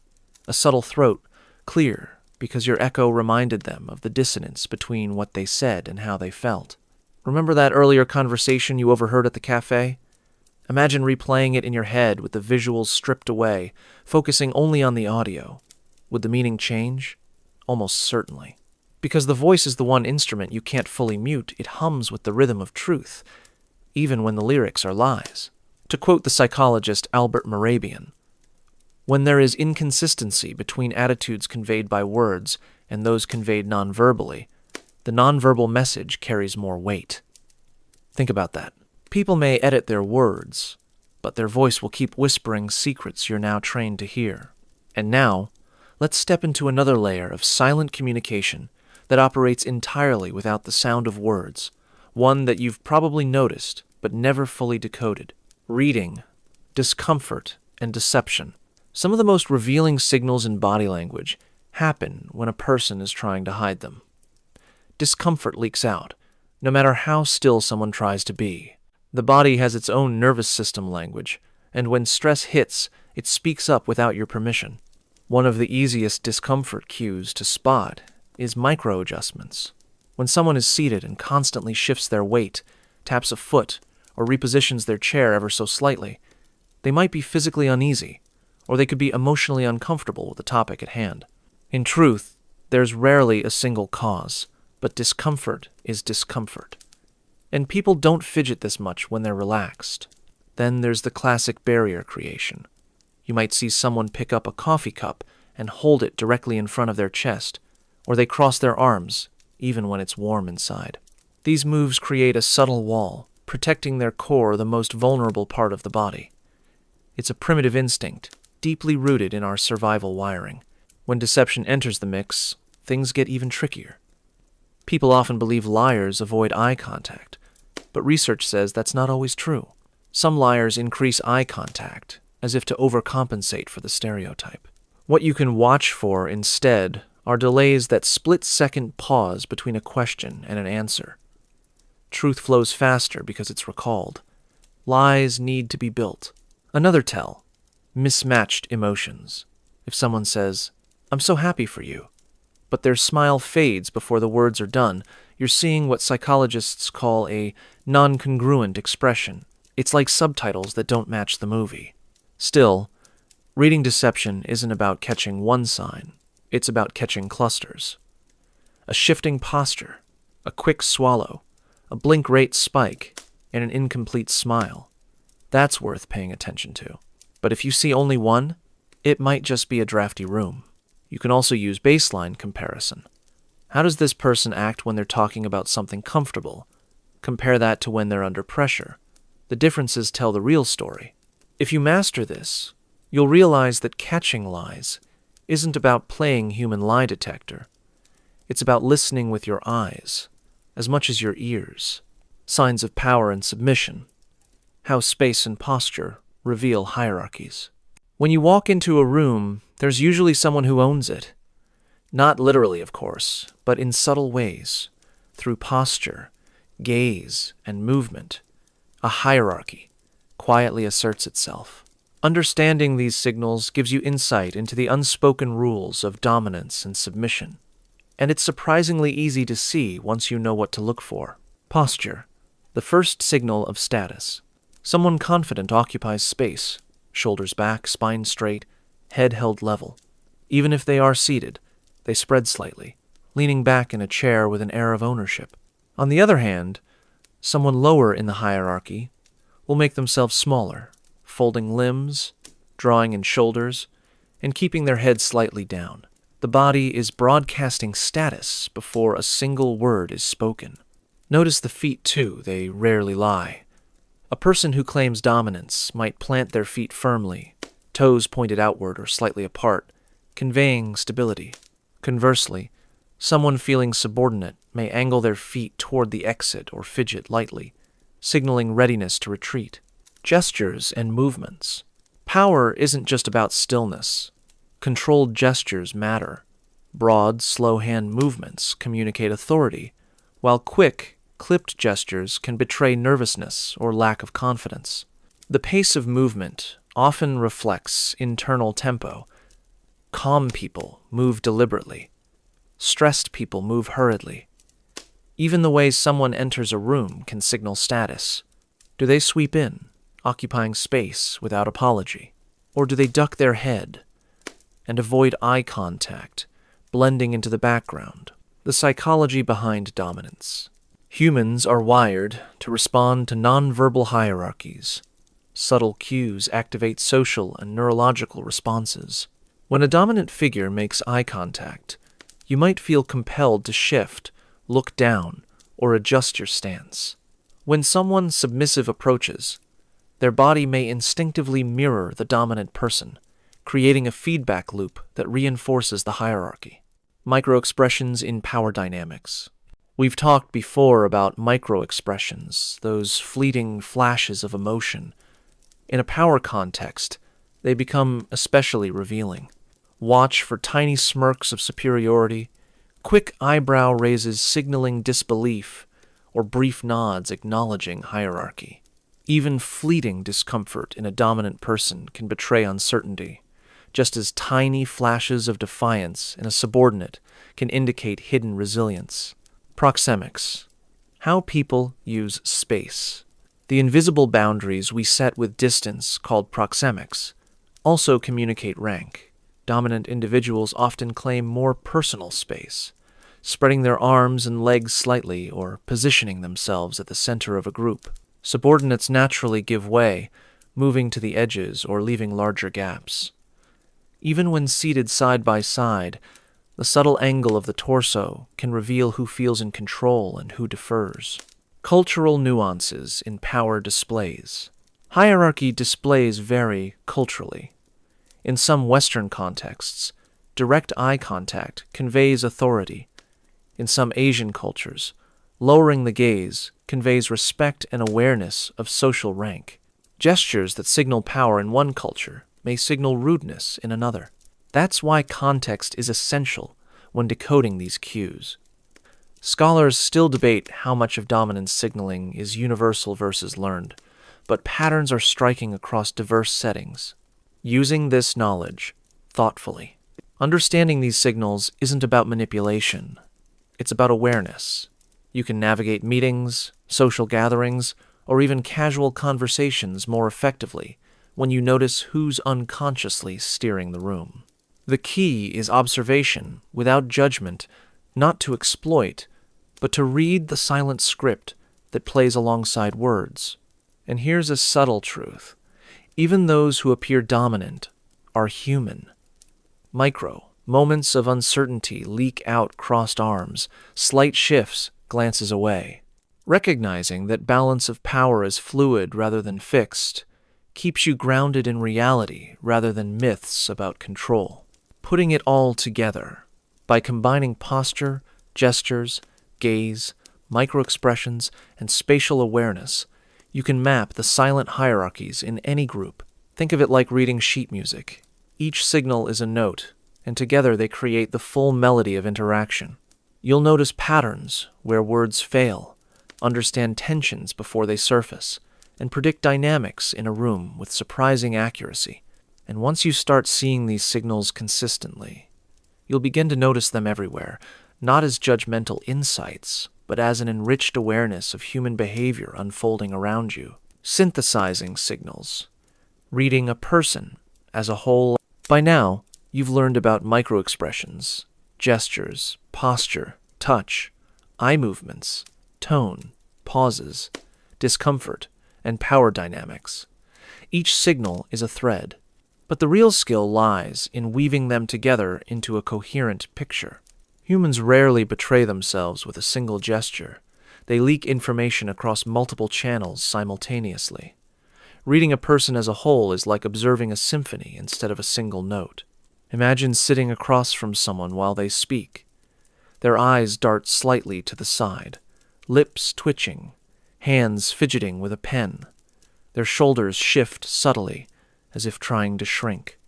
a subtle throat clear, because your echo reminded them of the dissonance between what they said and how they felt. Remember that earlier conversation you overheard at the cafe? Imagine replaying it in your head with the visuals stripped away, focusing only on the audio. Would the meaning change? Almost certainly. Because the voice is the one instrument you can't fully mute, it hums with the rhythm of truth, even when the lyrics are lies. To quote the psychologist Albert Mehrabian, "When there is inconsistency between attitudes conveyed by words and those conveyed non-verbally, the non-verbal message carries more weight." Think about that. People may edit their words, but their voice will keep whispering secrets you're now trained to hear. And now, let's step into another layer of silent communication that operates entirely without the sound of words, one that you've probably noticed but never fully decoded. Reading, discomfort, and deception. Some of the most revealing signals in body language happen when a person is trying to hide them. Discomfort leaks out, no matter how still someone tries to be. The body has its own nervous system language, and when stress hits, it speaks up without your permission. One of the easiest discomfort cues to spot is micro-adjustments. When someone is seated and constantly shifts their weight, taps a foot, or repositions their chair ever so slightly, they might be physically uneasy, or they could be emotionally uncomfortable with the topic at hand. In truth, there's rarely a single cause, but discomfort is discomfort. And people don't fidget this much when they're relaxed. Then there's the classic barrier creation. You might see someone pick up a coffee cup and hold it directly in front of their chest, or they cross their arms, even when it's warm inside. These moves create a subtle wall, protecting their core, the most vulnerable part of the body. It's a primitive instinct, deeply rooted in our survival wiring. When deception enters the mix, things get even trickier. People often believe liars avoid eye contact, but research says that's not always true. Some liars increase eye contact, as if to overcompensate for the stereotype. What you can watch for instead are delays that split-second pause between a question and an answer. Truth flows faster because it's recalled. Lies need to be built. Another tell: mismatched emotions. If someone says, "I'm so happy for you," but their smile fades before the words are done, you're seeing what psychologists call a non-congruent expression. It's like subtitles that don't match the movie. Still, reading deception isn't about catching one sign. It's about catching clusters. A shifting posture, a quick swallow, a blink rate spike, and an incomplete smile. That's worth paying attention to. But if you see only one, it might just be a drafty room. You can also use baseline comparison. How does this person act when they're talking about something comfortable? Compare that to when they're under pressure. The differences tell the real story. If you master this, you'll realize that catching lies isn't about playing human lie detector. It's about listening with your eyes, as much as your ears. Signs of power and submission. How space and posture reveal hierarchies. When you walk into a room, there's usually someone who owns it. Not literally, of course, but in subtle ways. Through posture, gaze, and movement, a hierarchy quietly asserts itself. Understanding these signals gives you insight into the unspoken rules of dominance and submission. And it's surprisingly easy to see once you know what to look for. Posture, the first signal of status. Someone confident occupies space, shoulders back, spine straight, head held level. Even if they are seated, they spread slightly, leaning back in a chair with an air of ownership. On the other hand, someone lower in the hierarchy will make themselves smaller, folding limbs, drawing in shoulders, and keeping their head slightly down. The body is broadcasting status before a single word is spoken. Notice the feet, too. They rarely lie. A person who claims dominance might plant their feet firmly, toes pointed outward or slightly apart, conveying stability. Conversely, someone feeling subordinate may angle their feet toward the exit or fidget lightly, signaling readiness to retreat. Gestures and movements. Power isn't just about stillness. Controlled gestures matter. Broad, slow hand movements communicate authority, while quick, clipped gestures can betray nervousness or lack of confidence. The pace of movement often reflects internal tempo. Calm people move deliberately. Stressed people move hurriedly. Even the way someone enters a room can signal status. Do they sweep in, occupying space without apology? Or do they duck their head and avoid eye contact, blending into the background? The psychology behind dominance. Humans are wired to respond to nonverbal hierarchies. Subtle cues activate social and neurological responses. When a dominant figure makes eye contact, you might feel compelled to shift, look down, or adjust your stance. When someone submissive approaches, their body may instinctively mirror the dominant person, creating a feedback loop that reinforces the hierarchy. Microexpressions in power dynamics. We've talked before about microexpressions, those fleeting flashes of emotion. In a power context, they become especially revealing. Watch for tiny smirks of superiority, quick eyebrow raises signaling disbelief, or brief nods acknowledging hierarchy. Even fleeting discomfort in a dominant person can betray uncertainty, just as tiny flashes of defiance in a subordinate can indicate hidden resilience. Proxemics. How people use space. The invisible boundaries we set with distance, called proxemics, also communicate rank. Dominant individuals often claim more personal space, spreading their arms and legs slightly or positioning themselves at the center of a group. Subordinates naturally give way, moving to the edges or leaving larger gaps. Even when seated side by side, the subtle angle of the torso can reveal who feels in control and who defers. Cultural nuances in power displays. Hierarchy displays vary culturally. In some Western contexts, direct eye contact conveys authority. In some Asian cultures, lowering the gaze conveys respect and awareness of social rank. Gestures that signal power in one culture may signal rudeness in another. That's why context is essential when decoding these cues. Scholars still debate how much of dominance signaling is universal versus learned, but patterns are striking across diverse settings. Using this knowledge thoughtfully. Understanding these signals isn't about manipulation. It's about awareness. You can navigate meetings, social gatherings, or even casual conversations more effectively when you notice who's unconsciously steering the room. The key is observation without judgment, not to exploit, but to read the silent script that plays alongside words. And here's a subtle truth. Even those who appear dominant are human. Moments of uncertainty leak out crossed arms, slight shifts, glances away. Recognizing that balance of power is fluid rather than fixed keeps you grounded in reality rather than myths about control. Putting it all together, by combining posture, gestures, gaze, microexpressions, and spatial awareness, you can map the silent hierarchies in any group. Think of it like reading sheet music. Each signal is a note, and together they create the full melody of interaction. You'll notice patterns where words fail, understand tensions before they surface, and predict dynamics in a room with surprising accuracy. And once you start seeing these signals consistently, you'll begin to notice them everywhere, not as judgmental insights, but as an enriched awareness of human behavior unfolding around you. Synthesizing signals. Reading a person as a whole. By now, you've learned about microexpressions, gestures, posture, touch, eye movements, tone, pauses, discomfort, and power dynamics. Each signal is a thread, but the real skill lies in weaving them together into a coherent picture. Humans rarely betray themselves with a single gesture. They leak information across multiple channels simultaneously. Reading a person as a whole is like observing a symphony instead of a single note. Imagine sitting across from someone while they speak. Their eyes dart slightly to the side, lips twitching, hands fidgeting with a pen. Their shoulders shift subtly, as if trying to shrink.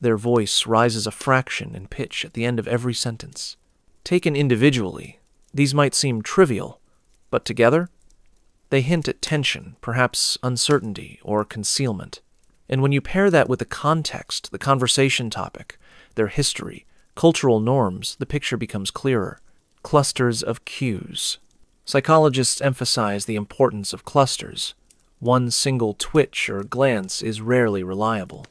Their voice rises a fraction in pitch at the end of every sentence. Taken individually, these might seem trivial, but together, they hint at tension, perhaps uncertainty or concealment. And when you pair that with the context, the conversation topic, their history, cultural norms, the picture becomes clearer. Clusters of cues. Psychologists emphasize the importance of clusters. One single twitch or glance is rarely reliable.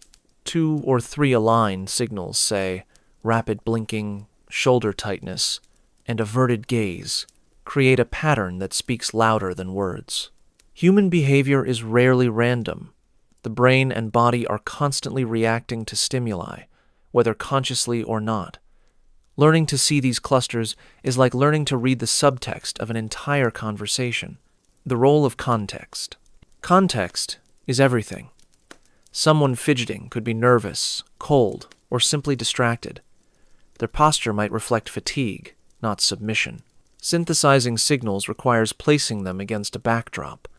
2 or 3 aligned signals, say, rapid blinking, shoulder tightness, and averted gaze, create a pattern that speaks louder than words. Human behavior is rarely random. The brain and body are constantly reacting to stimuli, whether consciously or not. Learning to see these clusters is like learning to read the subtext of an entire conversation. The role of context. Context is everything. Someone fidgeting could be nervous, cold, or simply distracted. Their posture might reflect fatigue, not submission. Synthesizing signals requires placing them against a backdrop,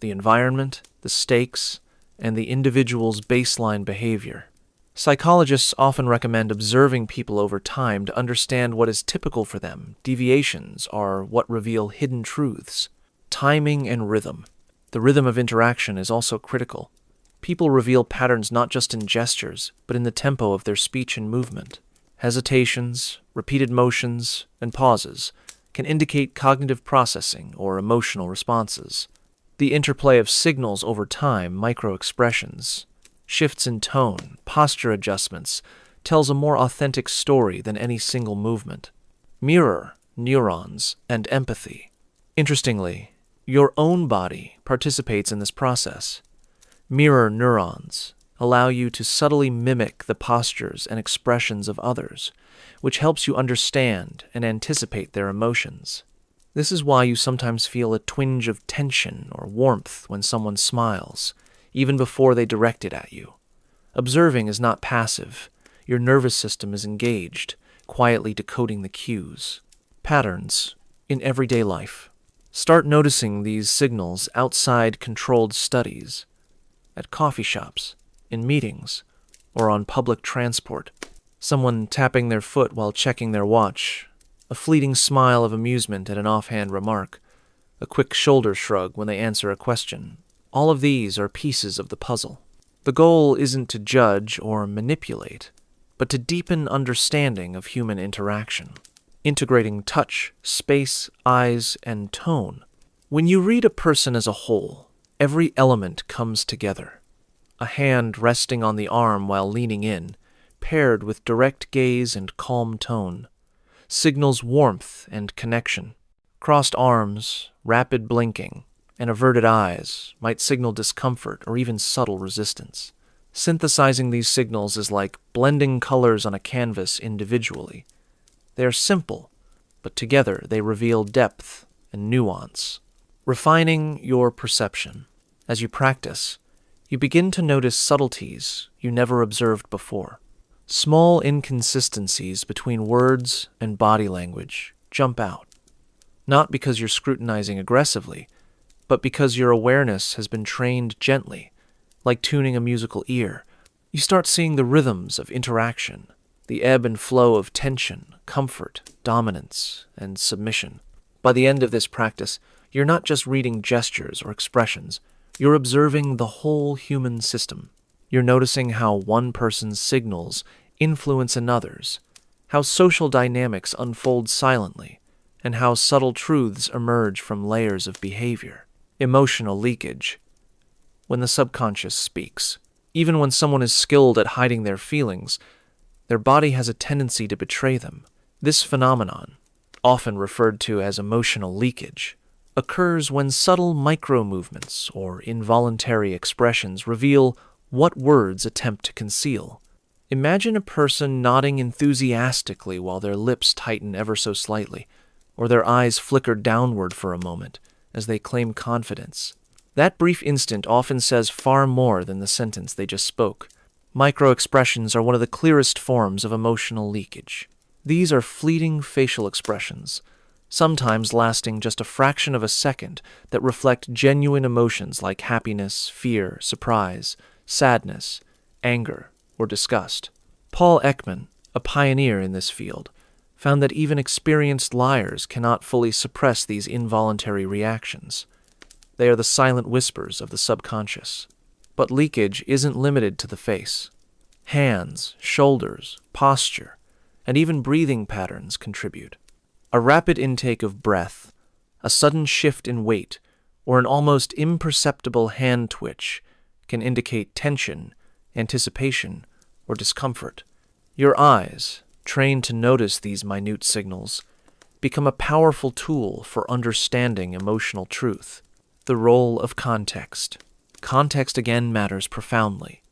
the environment, the stakes, and the individual's baseline behavior. Psychologists often recommend observing people over time to understand what is typical for them. Deviations are what reveal hidden truths. Timing and rhythm. The rhythm of interaction is also critical. People reveal patterns not just in gestures, but in the tempo of their speech and movement. Hesitations, repeated motions, and pauses can indicate cognitive processing or emotional responses. The interplay of signals over time, microexpressions, shifts in tone, posture adjustments, tells a more authentic story than any single movement. Mirror, neurons, and empathy. Interestingly, your own body participates in this process. Mirror neurons allow you to subtly mimic the postures and expressions of others, which helps you understand and anticipate their emotions. This is why you sometimes feel a twinge of tension or warmth when someone smiles, even before they direct it at you. Observing is not passive. Your nervous system is engaged, quietly decoding the cues. Patterns in everyday life. Start noticing these signals outside controlled studies, at coffee shops, in meetings, or on public transport. Someone tapping their foot while checking their watch, a fleeting smile of amusement at an offhand remark, a quick shoulder shrug when they answer a question. All of these are pieces of the puzzle. The goal isn't to judge or manipulate, but to deepen understanding of human interaction, integrating touch, space, eyes, and tone. When you read a person as a whole, every element comes together. A hand resting on the arm while leaning in, paired with direct gaze and calm tone, signals warmth and connection. Crossed arms, rapid blinking, and averted eyes might signal discomfort or even subtle resistance. Synthesizing these signals is like blending colors on a canvas individually. They are simple, but together they reveal depth and nuance. Refining your perception. As you practice, you begin to notice subtleties you never observed before. Small inconsistencies between words and body language jump out, not because you're scrutinizing aggressively, but because your awareness has been trained gently, like tuning a musical ear. You start seeing the rhythms of interaction, the ebb and flow of tension, comfort, dominance, and submission. By the end of this practice, you're not just reading gestures or expressions, you're observing the whole human system. You're noticing how one person's signals influence another's, how social dynamics unfold silently, and how subtle truths emerge from layers of behavior. Emotional leakage. When the subconscious speaks, even when someone is skilled at hiding their feelings, their body has a tendency to betray them. This phenomenon, often referred to as emotional leakage, occurs when subtle micro-movements or involuntary expressions reveal what words attempt to conceal. Imagine a person nodding enthusiastically while their lips tighten ever so slightly, or their eyes flicker downward for a moment as they claim confidence. That brief instant often says far more than the sentence they just spoke. Micro-expressions are one of the clearest forms of emotional leakage. These are fleeting facial expressions, sometimes lasting just a fraction of a second, that reflect genuine emotions like happiness, fear, surprise, sadness, anger, or disgust. Paul Ekman, a pioneer in this field, found that even experienced liars cannot fully suppress these involuntary reactions. They are the silent whispers of the subconscious. But leakage isn't limited to the face. Hands, shoulders, posture, and even breathing patterns contribute. A rapid intake of breath, a sudden shift in weight, or an almost imperceptible hand twitch can indicate tension, anticipation, or discomfort. Your eyes, trained to notice these minute signals, become a powerful tool for understanding emotional truth. The role of context. Context again matters profoundly.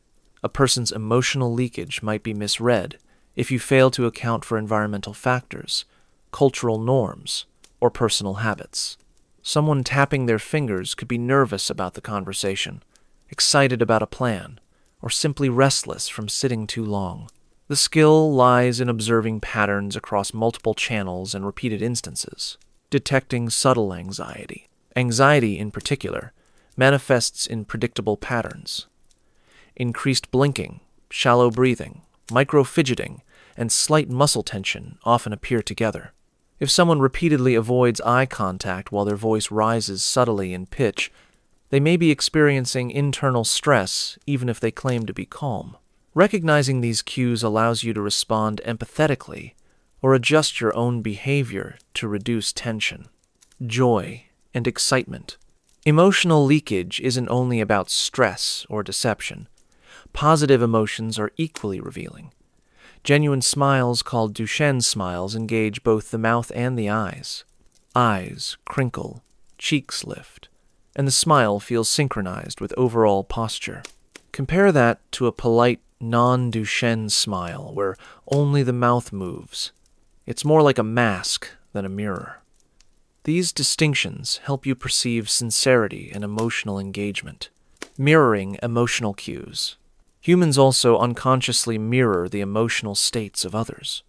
A person's emotional leakage might be misread if you fail to account for environmental factors, cultural norms, or personal habits. Someone tapping their fingers could be nervous about the conversation, excited about a plan, or simply restless from sitting too long. The skill lies in observing patterns across multiple channels and repeated instances, detecting subtle anxiety. Anxiety, in particular, manifests in predictable patterns. Increased blinking, shallow breathing, micro-fidgeting, and slight muscle tension often appear together. If someone repeatedly avoids eye contact while their voice rises subtly in pitch, they may be experiencing internal stress even if they claim to be calm. Recognizing these cues allows you to respond empathetically or adjust your own behavior to reduce tension. Joy and excitement. Emotional leakage isn't only about stress or deception. Positive emotions are equally revealing. Genuine smiles, called Duchenne smiles, engage both the mouth and the eyes. Eyes crinkle, cheeks lift, and the smile feels synchronized with overall posture. Compare that to a polite, non-Duchenne smile where only the mouth moves. It's more like a mask than a mirror. These distinctions help you perceive sincerity and emotional engagement. Mirroring emotional cues. Humans also unconsciously mirror the emotional states of others.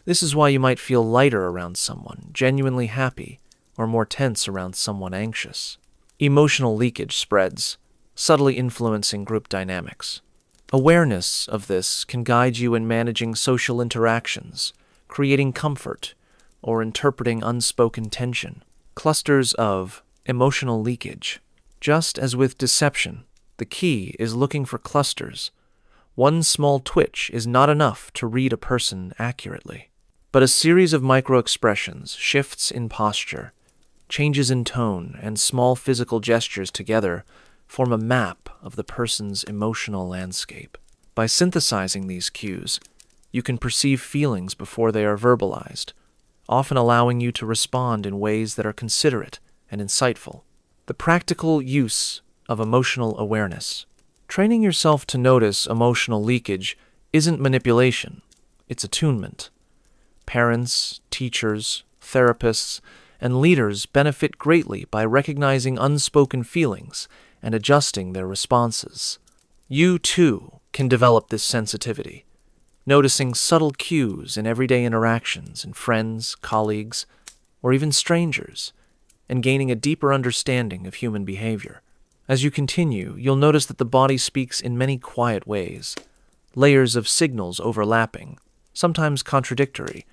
This is why you might feel lighter around someone genuinely happy or more tense around someone anxious. Emotional leakage spreads, subtly influencing group dynamics. Awareness of this can guide you in managing social interactions, creating comfort, or interpreting unspoken tension. Clusters of emotional leakage. Just as with deception, the key is looking for clusters. One small twitch is not enough to read a person accurately, but a series of micro-expressions, shifts in posture, changes in tone, and small physical gestures together form a map of the person's emotional landscape. By synthesizing these cues, you can perceive feelings before they are verbalized, often allowing you to respond in ways that are considerate and insightful. The practical use of emotional awareness. Training yourself to notice emotional leakage isn't manipulation, it's attunement. Parents, teachers, therapists, and leaders benefit greatly by recognizing unspoken feelings and adjusting their responses. You, too, can develop this sensitivity, noticing subtle cues in everyday interactions in friends, colleagues, or even strangers, and gaining a deeper understanding of human behavior. As you continue, you'll notice that the body speaks in many quiet ways, layers of signals overlapping, sometimes contradictory,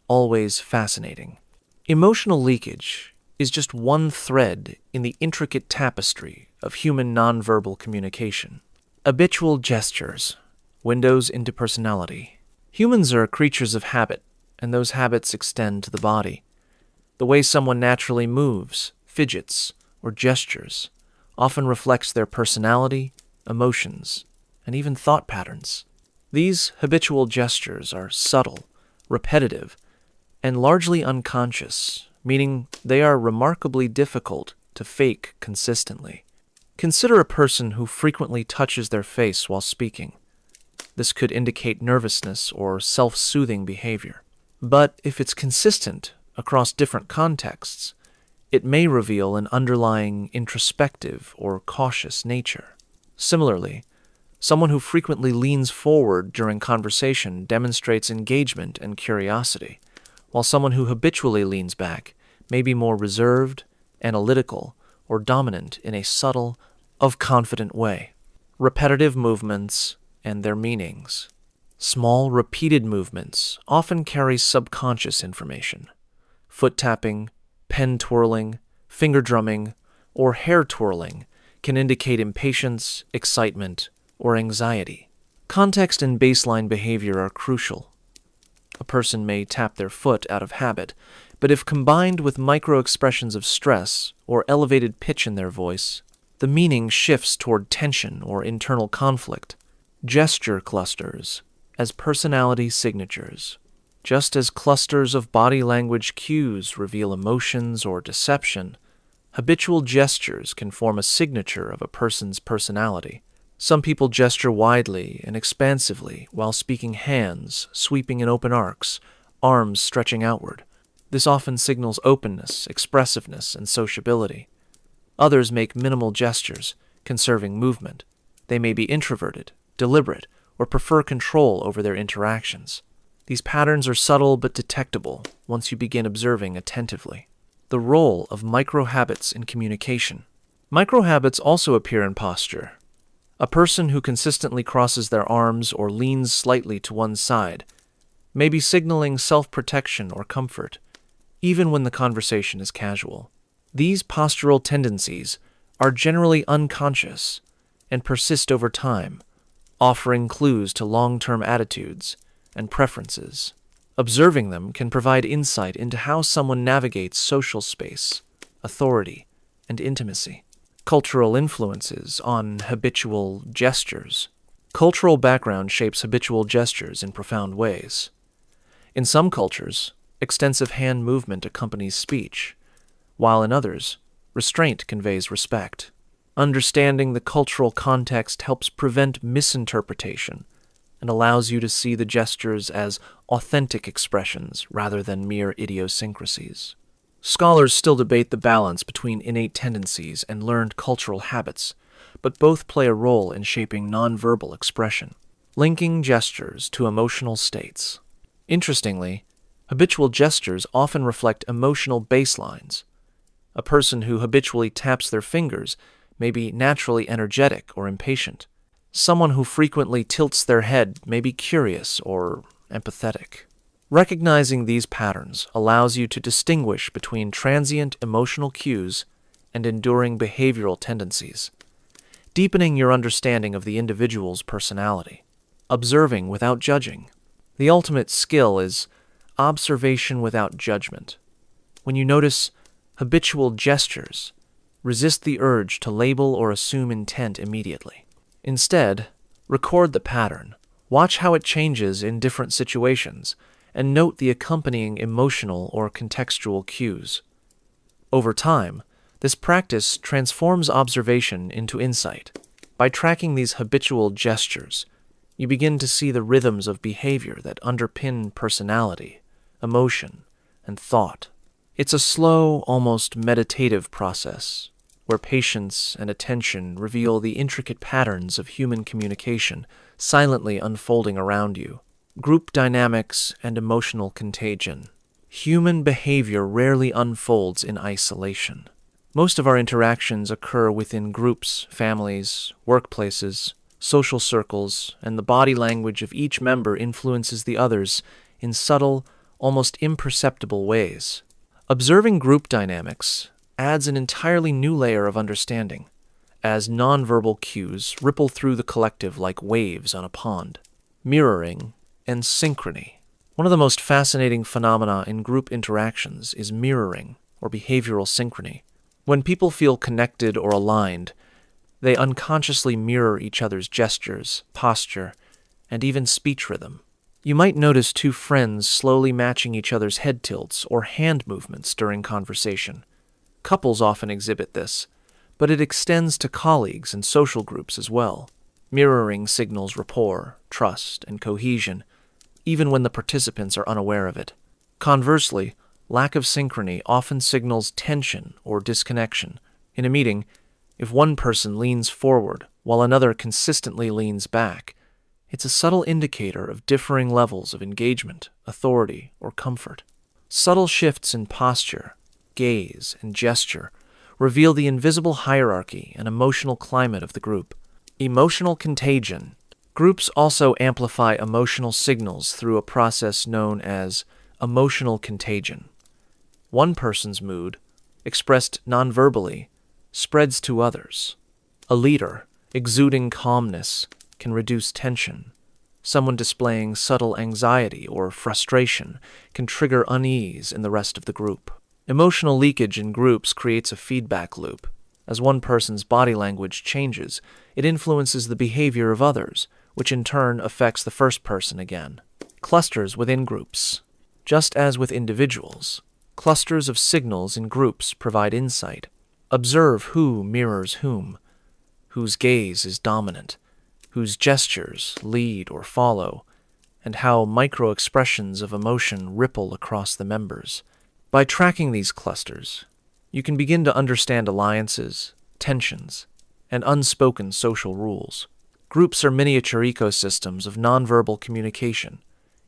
always fascinating. Emotional leakage is just one thread in the intricate tapestry of human nonverbal communication. Habitual gestures, windows into personality. Humans are creatures of habit, and those habits extend to the body. The way someone naturally moves, fidgets, or gestures often reflects their personality, emotions, and even thought patterns. These habitual gestures are subtle, repetitive, and largely unconscious, meaning they are remarkably difficult to fake consistently. Consider a person who frequently touches their face while speaking. This could indicate nervousness or self-soothing behavior. But if it's consistent across different contexts, it may reveal an underlying introspective or cautious nature. Similarly, someone who frequently leans forward during conversation demonstrates engagement and curiosity, while someone who habitually leans back may be more reserved, analytical, or dominant in a subtle, confident way. Repetitive movements and their meanings. Small, repeated movements often carry subconscious information. Foot tapping, pen twirling, finger drumming, or hair twirling can indicate impatience, excitement, or anxiety. Context and baseline behavior are crucial. A person may tap their foot out of habit, but if combined with micro-expressions of stress or elevated pitch in their voice, the meaning shifts toward tension or internal conflict. Gesture clusters as personality signatures. Just as clusters of body language cues reveal emotions or deception, habitual gestures can form a signature of a person's personality. Some people gesture widely and expansively while speaking, hands sweeping in open arcs, arms stretching outward. This often signals openness, expressiveness, and sociability. Others make minimal gestures, conserving movement. They may be introverted, deliberate, or prefer control over their interactions. These patterns are subtle but detectable once you begin observing attentively. The role of micro-habits in communication. Micro-habits also appear in posture. A person who consistently crosses their arms or leans slightly to one side may be signaling self-protection or comfort, even when the conversation is casual. These postural tendencies are generally unconscious and persist over time, offering clues to long-term attitudes and preferences. Observing them can provide insight into how someone navigates social space, authority, and intimacy. Cultural influences on habitual gestures. Cultural background shapes habitual gestures in profound ways. In some cultures, extensive hand movement accompanies speech, while in others, restraint conveys respect. Understanding the cultural context helps prevent misinterpretation and allows you to see the gestures as authentic expressions rather than mere idiosyncrasies. Scholars still debate the balance between innate tendencies and learned cultural habits, but both play a role in shaping nonverbal expression. Linking gestures to emotional states. Interestingly, Habitual gestures often reflect emotional baselines. A person who habitually taps their fingers may be naturally energetic or impatient. Someone who frequently tilts their head may be curious or empathetic. Recognizing these patterns allows you to distinguish between transient emotional cues and enduring behavioral tendencies, deepening your understanding of the individual's personality. Observing without judging. The ultimate skill is observation without judgment. When you notice habitual gestures, resist the urge to label or assume intent immediately. Instead, record the pattern, watch how it changes in different situations, and note the accompanying emotional or contextual cues. Over time, this practice transforms observation into insight. By tracking these habitual gestures, you begin to see the rhythms of behavior that underpin personality, emotion, and thought. It's a slow, almost meditative process, where patience and attention reveal the intricate patterns of human communication silently unfolding around you. Group dynamics and emotional contagion. Human behavior rarely unfolds in isolation. Most of our interactions occur within groups, families, workplaces, social circles, and the body language of each member influences the others in subtle, almost imperceptible ways. Observing group dynamics adds an entirely new layer of understanding, as nonverbal cues ripple through the collective like waves on a pond. Mirroring and synchrony. One of the most fascinating phenomena in group interactions is mirroring, or behavioral synchrony. When people feel connected or aligned, they unconsciously mirror each other's gestures, posture, and even speech rhythm. You might notice two friends slowly matching each other's head tilts or hand movements during conversation. Couples often exhibit this, but it extends to colleagues and social groups as well. Mirroring signals rapport, trust, and cohesion, even when the participants are unaware of it. Conversely, lack of synchrony often signals tension or disconnection. In a meeting, if one person leans forward while another consistently leans back, it's a subtle indicator of differing levels of engagement, authority, or comfort. Subtle shifts in posture, gaze, and gesture reveal the invisible hierarchy and emotional climate of the group. Emotional contagion. Groups also amplify emotional signals through a process known as emotional contagion. One person's mood, expressed nonverbally, spreads to others. A leader, exuding calmness, can reduce tension. Someone displaying subtle anxiety or frustration can trigger unease in the rest of the group. Emotional leakage in groups creates a feedback loop. As one person's body language changes, it influences the behavior of others, which in turn affects the first person again. Clusters within groups. Just as with individuals, clusters of signals in groups provide insight. Observe who mirrors whom, whose gaze is dominant, whose gestures lead or follow, and how micro-expressions of emotion ripple across the members. By tracking these clusters, you can begin to understand alliances, tensions, and unspoken social rules. Groups are miniature ecosystems of nonverbal communication,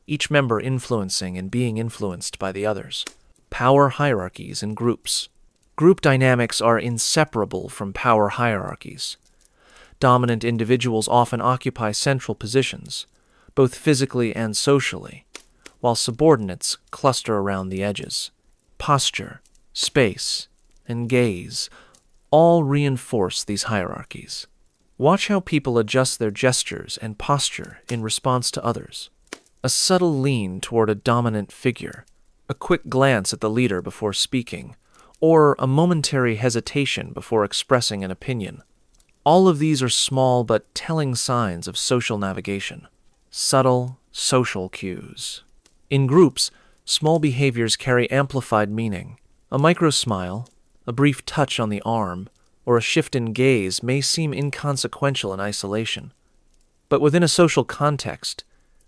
each member influencing and being influenced by the others. Power hierarchies in groups. Group dynamics are inseparable from power hierarchies. Dominant individuals often occupy central positions, both physically and socially, while subordinates cluster around the edges. Posture, space, and gaze all reinforce these hierarchies. Watch how people adjust their gestures and posture in response to others. A subtle lean toward a dominant figure, a quick glance at the leader before speaking, or a momentary hesitation before expressing an opinion. All of these are small but telling signs of social navigation. Subtle social cues. In groups, small behaviors carry amplified meaning. A micro-smile, a brief touch on the arm, or a shift in gaze may seem inconsequential in isolation. But within a social context,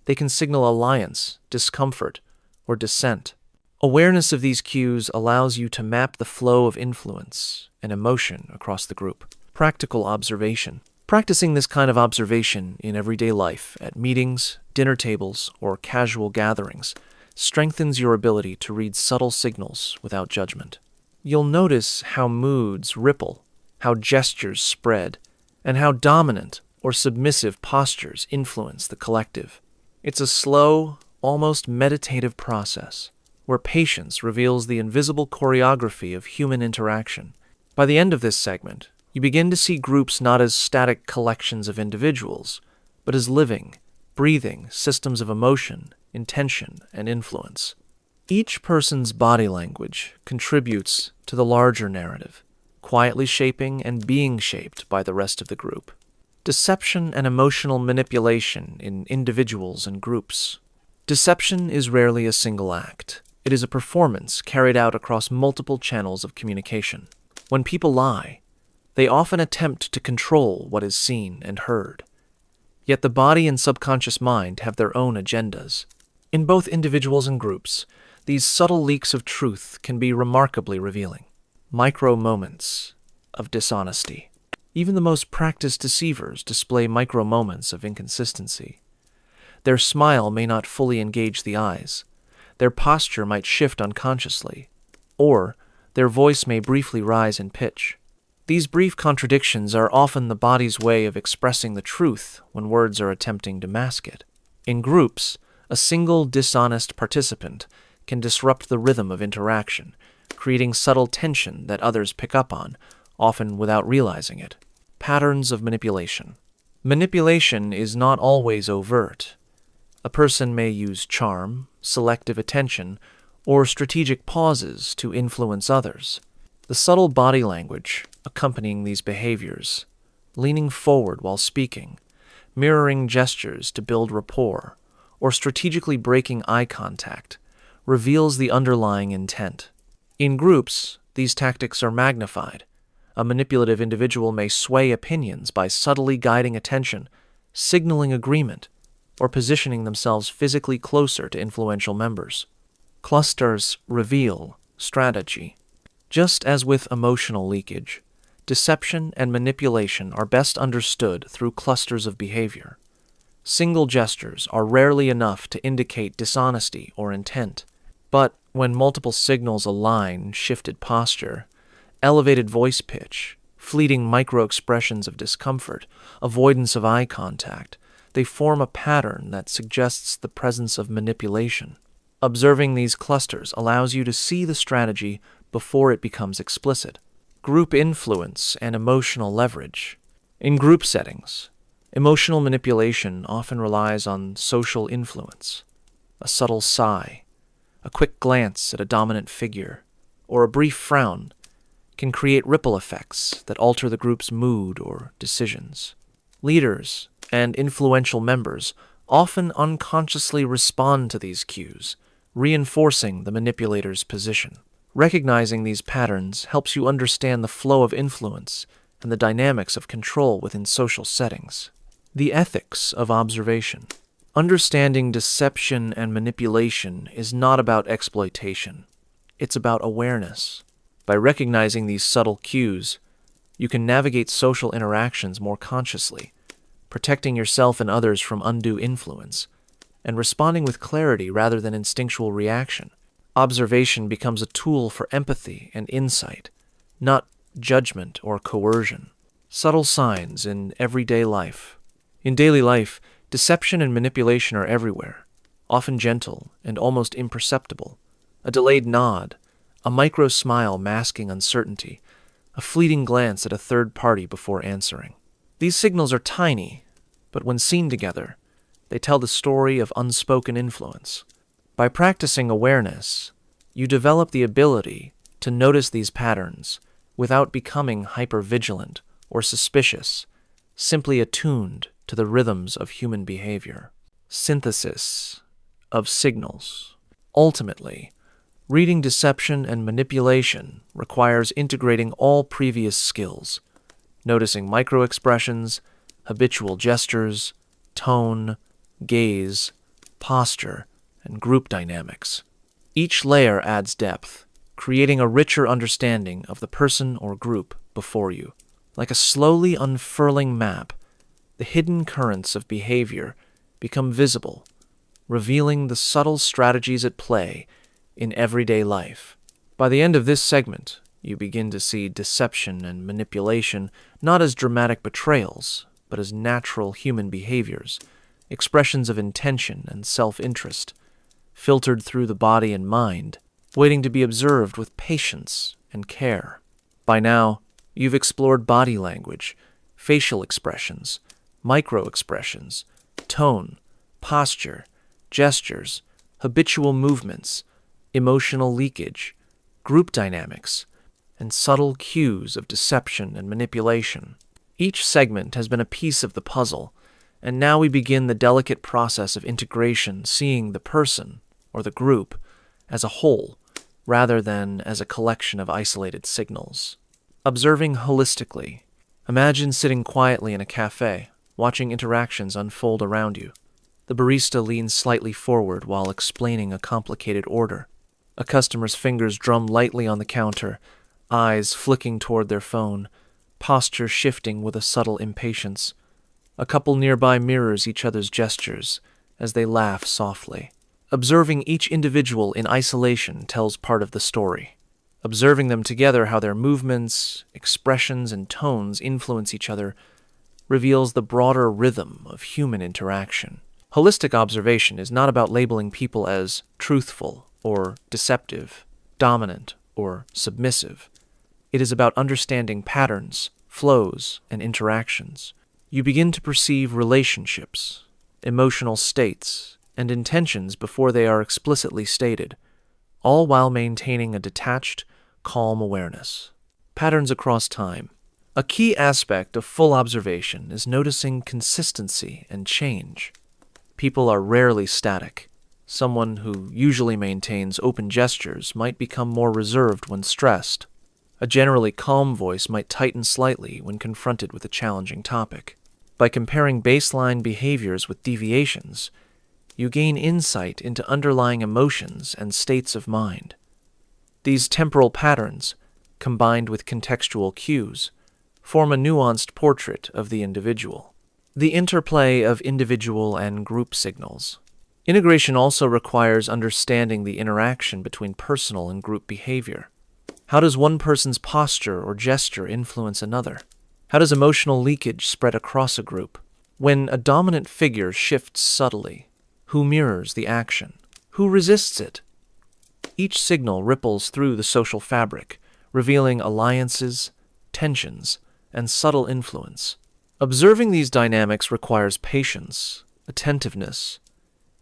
they can signal alliance, discomfort, or dissent. Awareness of these cues allows you to map the flow of influence and emotion across the group. Practical observation. Practicing this kind of observation in everyday life, at meetings, dinner tables, or casual gatherings, strengthens your ability to read subtle signals without judgment. You'll notice how moods ripple, how gestures spread, and how dominant or submissive postures influence the collective. It's a slow, almost meditative process where patience reveals the invisible choreography of human interaction. By the end of this segment, you begin to see groups not as static collections of individuals, but as living, breathing systems of emotion, intention, and influence. Each person's body language contributes to the larger narrative, quietly shaping and being shaped by the rest of the group. Deception and emotional manipulation in individuals and groups. Deception is rarely a single act. It is a performance carried out across multiple channels of communication. When people lie, they often attempt to control what is seen and heard. Yet the body and subconscious mind have their own agendas. In both individuals and groups, these subtle leaks of truth can be remarkably revealing. Micro moments of dishonesty. Even the most practiced deceivers display micro moments of inconsistency. Their smile may not fully engage the eyes. Their posture might shift unconsciously, or their voice may briefly rise in pitch. These brief contradictions are often the body's way of expressing the truth when words are attempting to mask it. In groups, a single dishonest participant can disrupt the rhythm of interaction, creating subtle tension that others pick up on, often without realizing it. Patterns of manipulation. Manipulation is not always overt. A person may use charm, selective attention, or strategic pauses to influence others. The subtle body language accompanying these behaviors, leaning forward while speaking, mirroring gestures to build rapport, or strategically breaking eye contact, reveals the underlying intent. In groups, these tactics are magnified. A manipulative individual may sway opinions by subtly guiding attention, signaling agreement, or positioning themselves physically closer to influential members. Clusters reveal strategy. Just as with emotional leakage, deception and manipulation are best understood through clusters of behavior. Single gestures are rarely enough to indicate dishonesty or intent, but when multiple signals align, shifted posture, elevated voice pitch, fleeting micro-expressions of discomfort, avoidance of eye contact, they form a pattern that suggests the presence of manipulation. Observing these clusters allows you to see the strategy before it becomes explicit. Group influence and emotional leverage. In group settings, emotional manipulation often relies on social influence. A subtle sigh, a quick glance at a dominant figure, or a brief frown can create ripple effects that alter the group's mood or decisions. Leaders and influential members often unconsciously respond to these cues, reinforcing the manipulator's position. Recognizing these patterns helps you understand the flow of influence and the dynamics of control within social settings. The ethics of observation. Understanding deception and manipulation is not about exploitation. It's about awareness. By recognizing these subtle cues, you can navigate social interactions more consciously, protecting yourself and others from undue influence, and responding with clarity rather than instinctual reaction. Observation becomes a tool for empathy and insight, not judgment or coercion. Subtle signs in everyday life. In daily life, deception and manipulation are everywhere, often gentle and almost imperceptible. A delayed nod, a micro smile masking uncertainty, a fleeting glance at a third party before answering. These signals are tiny, but when seen together, they tell the story of unspoken influence. By practicing awareness, you develop the ability to notice these patterns without becoming hypervigilant or suspicious, simply attuned to the rhythms of human behavior. Synthesis of signals. Ultimately, reading deception and manipulation requires integrating all previous skills, noticing micro-expressions, habitual gestures, tone, gaze, posture, and group dynamics. Each layer adds depth, creating a richer understanding of the person or group before you. Like a slowly unfurling map, the hidden currents of behavior become visible, revealing the subtle strategies at play in everyday life. By the end of this segment, you begin to see deception and manipulation not as dramatic betrayals, but as natural human behaviors, expressions of intention and self-interest, filtered through the body and mind, waiting to be observed with patience and care. By now, you've explored body language, facial expressions, micro-expressions, tone, posture, gestures, habitual movements, emotional leakage, group dynamics, and subtle cues of deception and manipulation. Each segment has been a piece of the puzzle, and now we begin the delicate process of integration, seeing the person, or the group, as a whole, rather than as a collection of isolated signals. Observing holistically. Imagine sitting quietly in a cafe, watching interactions unfold around you. The barista leans slightly forward while explaining a complicated order. A customer's fingers drum lightly on the counter, eyes flicking toward their phone, posture shifting with a subtle impatience. A couple nearby mirrors each other's gestures as they laugh softly. Observing each individual in isolation tells part of the story. Observing them together, how their movements, expressions, and tones influence each other, reveals the broader rhythm of human interaction. Holistic observation is not about labeling people as truthful or deceptive, dominant or submissive. It is about understanding patterns, flows, and interactions. You begin to perceive relationships, emotional states, and intentions before they are explicitly stated, all while maintaining a detached, calm awareness. Patterns across time. A key aspect of full observation is noticing consistency and change. People are rarely static. Someone who usually maintains open gestures might become more reserved when stressed. A generally calm voice might tighten slightly when confronted with a challenging topic. By comparing baseline behaviors with deviations, you gain insight into underlying emotions and states of mind. These temporal patterns, combined with contextual cues, form a nuanced portrait of the individual. The interplay of individual and group signals. Integration also requires understanding the interaction between personal and group behavior. How does one person's posture or gesture influence another? How does emotional leakage spread across a group? When a dominant figure shifts subtly, who mirrors the action? Who resists it? Each signal ripples through the social fabric, revealing alliances, tensions, and subtle influence. Observing these dynamics requires patience, attentiveness,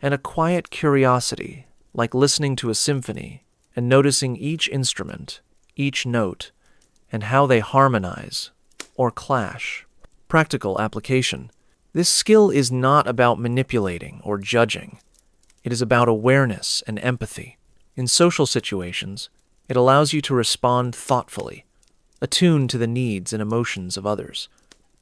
and a quiet curiosity, like listening to a symphony and noticing each instrument, each note, and how they harmonize or clash. Practical application. This skill is not about manipulating or judging. It is about awareness and empathy. In social situations, it allows you to respond thoughtfully, attuned to the needs and emotions of others,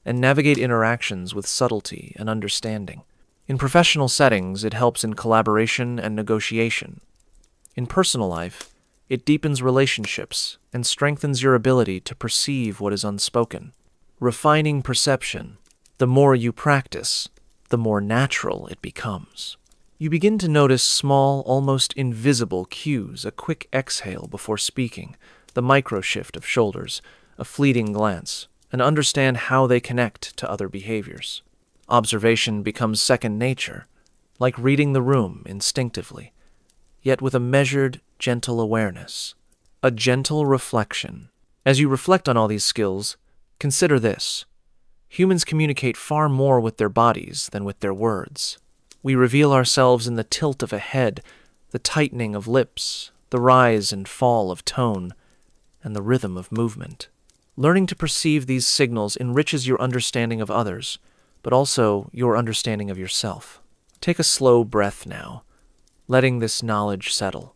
and navigate interactions with subtlety and understanding. In professional settings, it helps in collaboration and negotiation. In personal life, it deepens relationships and strengthens your ability to perceive what is unspoken. Refining perception. The more you practice, the more natural it becomes. You begin to notice small, almost invisible cues, a quick exhale before speaking, the micro-shift of shoulders, a fleeting glance, and understand how they connect to other behaviors. Observation becomes second nature, like reading the room instinctively, yet with a measured, gentle awareness. A gentle reflection. As you reflect on all these skills, consider this. Humans communicate far more with their bodies than with their words. We reveal ourselves in the tilt of a head, the tightening of lips, the rise and fall of tone, and the rhythm of movement. Learning to perceive these signals enriches your understanding of others, but also your understanding of yourself. Take a slow breath now, letting this knowledge settle.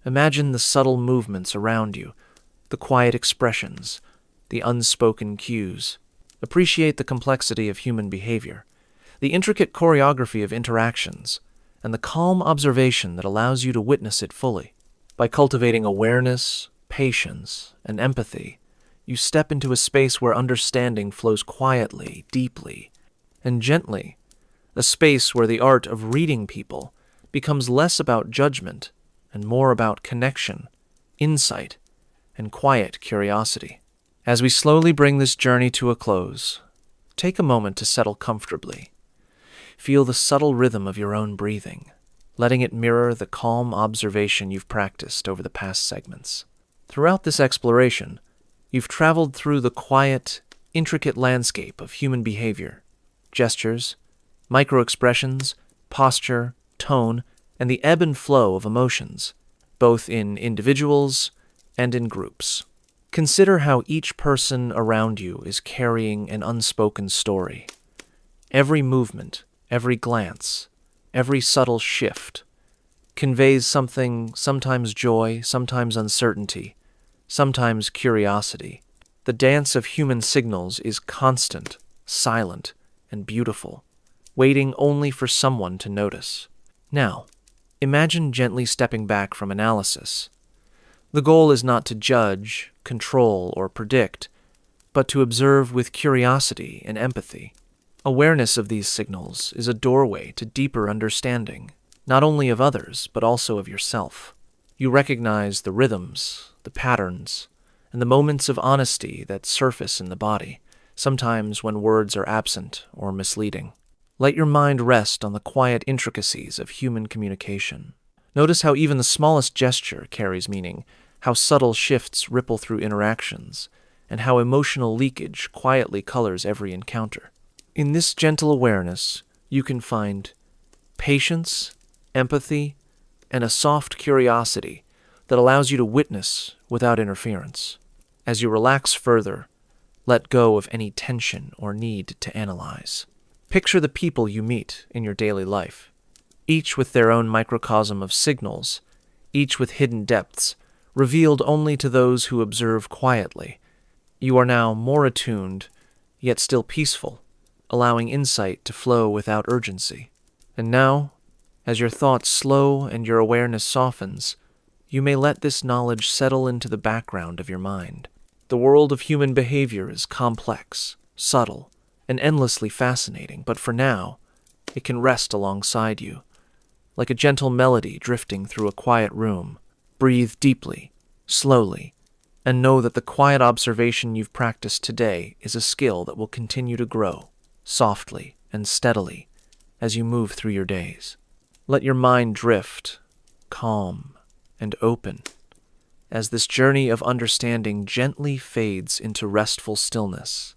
Imagine the subtle movements around you, the quiet expressions, the unspoken cues. Appreciate the complexity of human behavior, the intricate choreography of interactions, and the calm observation that allows you to witness it fully. By cultivating awareness, patience, and empathy, you step into a space where understanding flows quietly, deeply, and gently, a space where the art of reading people becomes less about judgment and more about connection, insight, and quiet curiosity. As we slowly bring this journey to a close, take a moment to settle comfortably. Feel the subtle rhythm of your own breathing, letting it mirror the calm observation you've practiced over the past segments. Throughout this exploration, you've traveled through the quiet, intricate landscape of human behavior, gestures, micro-expressions, posture, tone, and the ebb and flow of emotions, both in individuals and in groups. Consider how each person around you is carrying an unspoken story. Every movement, every glance, every subtle shift conveys something, sometimes joy, sometimes uncertainty, sometimes curiosity. The dance of human signals is constant, silent, and beautiful, waiting only for someone to notice. Now, imagine gently stepping back from analysis. The goal is not to judge, control, or predict, but to observe with curiosity and empathy. Awareness of these signals is a doorway to deeper understanding, not only of others, but also of yourself. You recognize the rhythms, the patterns, and the moments of honesty that surface in the body, sometimes when words are absent or misleading. Let your mind rest on the quiet intricacies of human communication. Notice how even the smallest gesture carries meaning, how subtle shifts ripple through interactions, and how emotional leakage quietly colors every encounter. In this gentle awareness, you can find patience, empathy, and a soft curiosity that allows you to witness without interference. As you relax further, let go of any tension or need to analyze. Picture the people you meet in your daily life, each with their own microcosm of signals, each with hidden depths, revealed only to those who observe quietly. You are now more attuned, yet still peaceful, allowing insight to flow without urgency. And now, as your thoughts slow and your awareness softens, you may let this knowledge settle into the background of your mind. The world of human behavior is complex, subtle, and endlessly fascinating, but for now, it can rest alongside you. Like a gentle melody drifting through a quiet room, breathe deeply, slowly, and know that the quiet observation you've practiced today is a skill that will continue to grow, softly and steadily, as you move through your days. Let your mind drift, calm, and open, as this journey of understanding gently fades into restful stillness.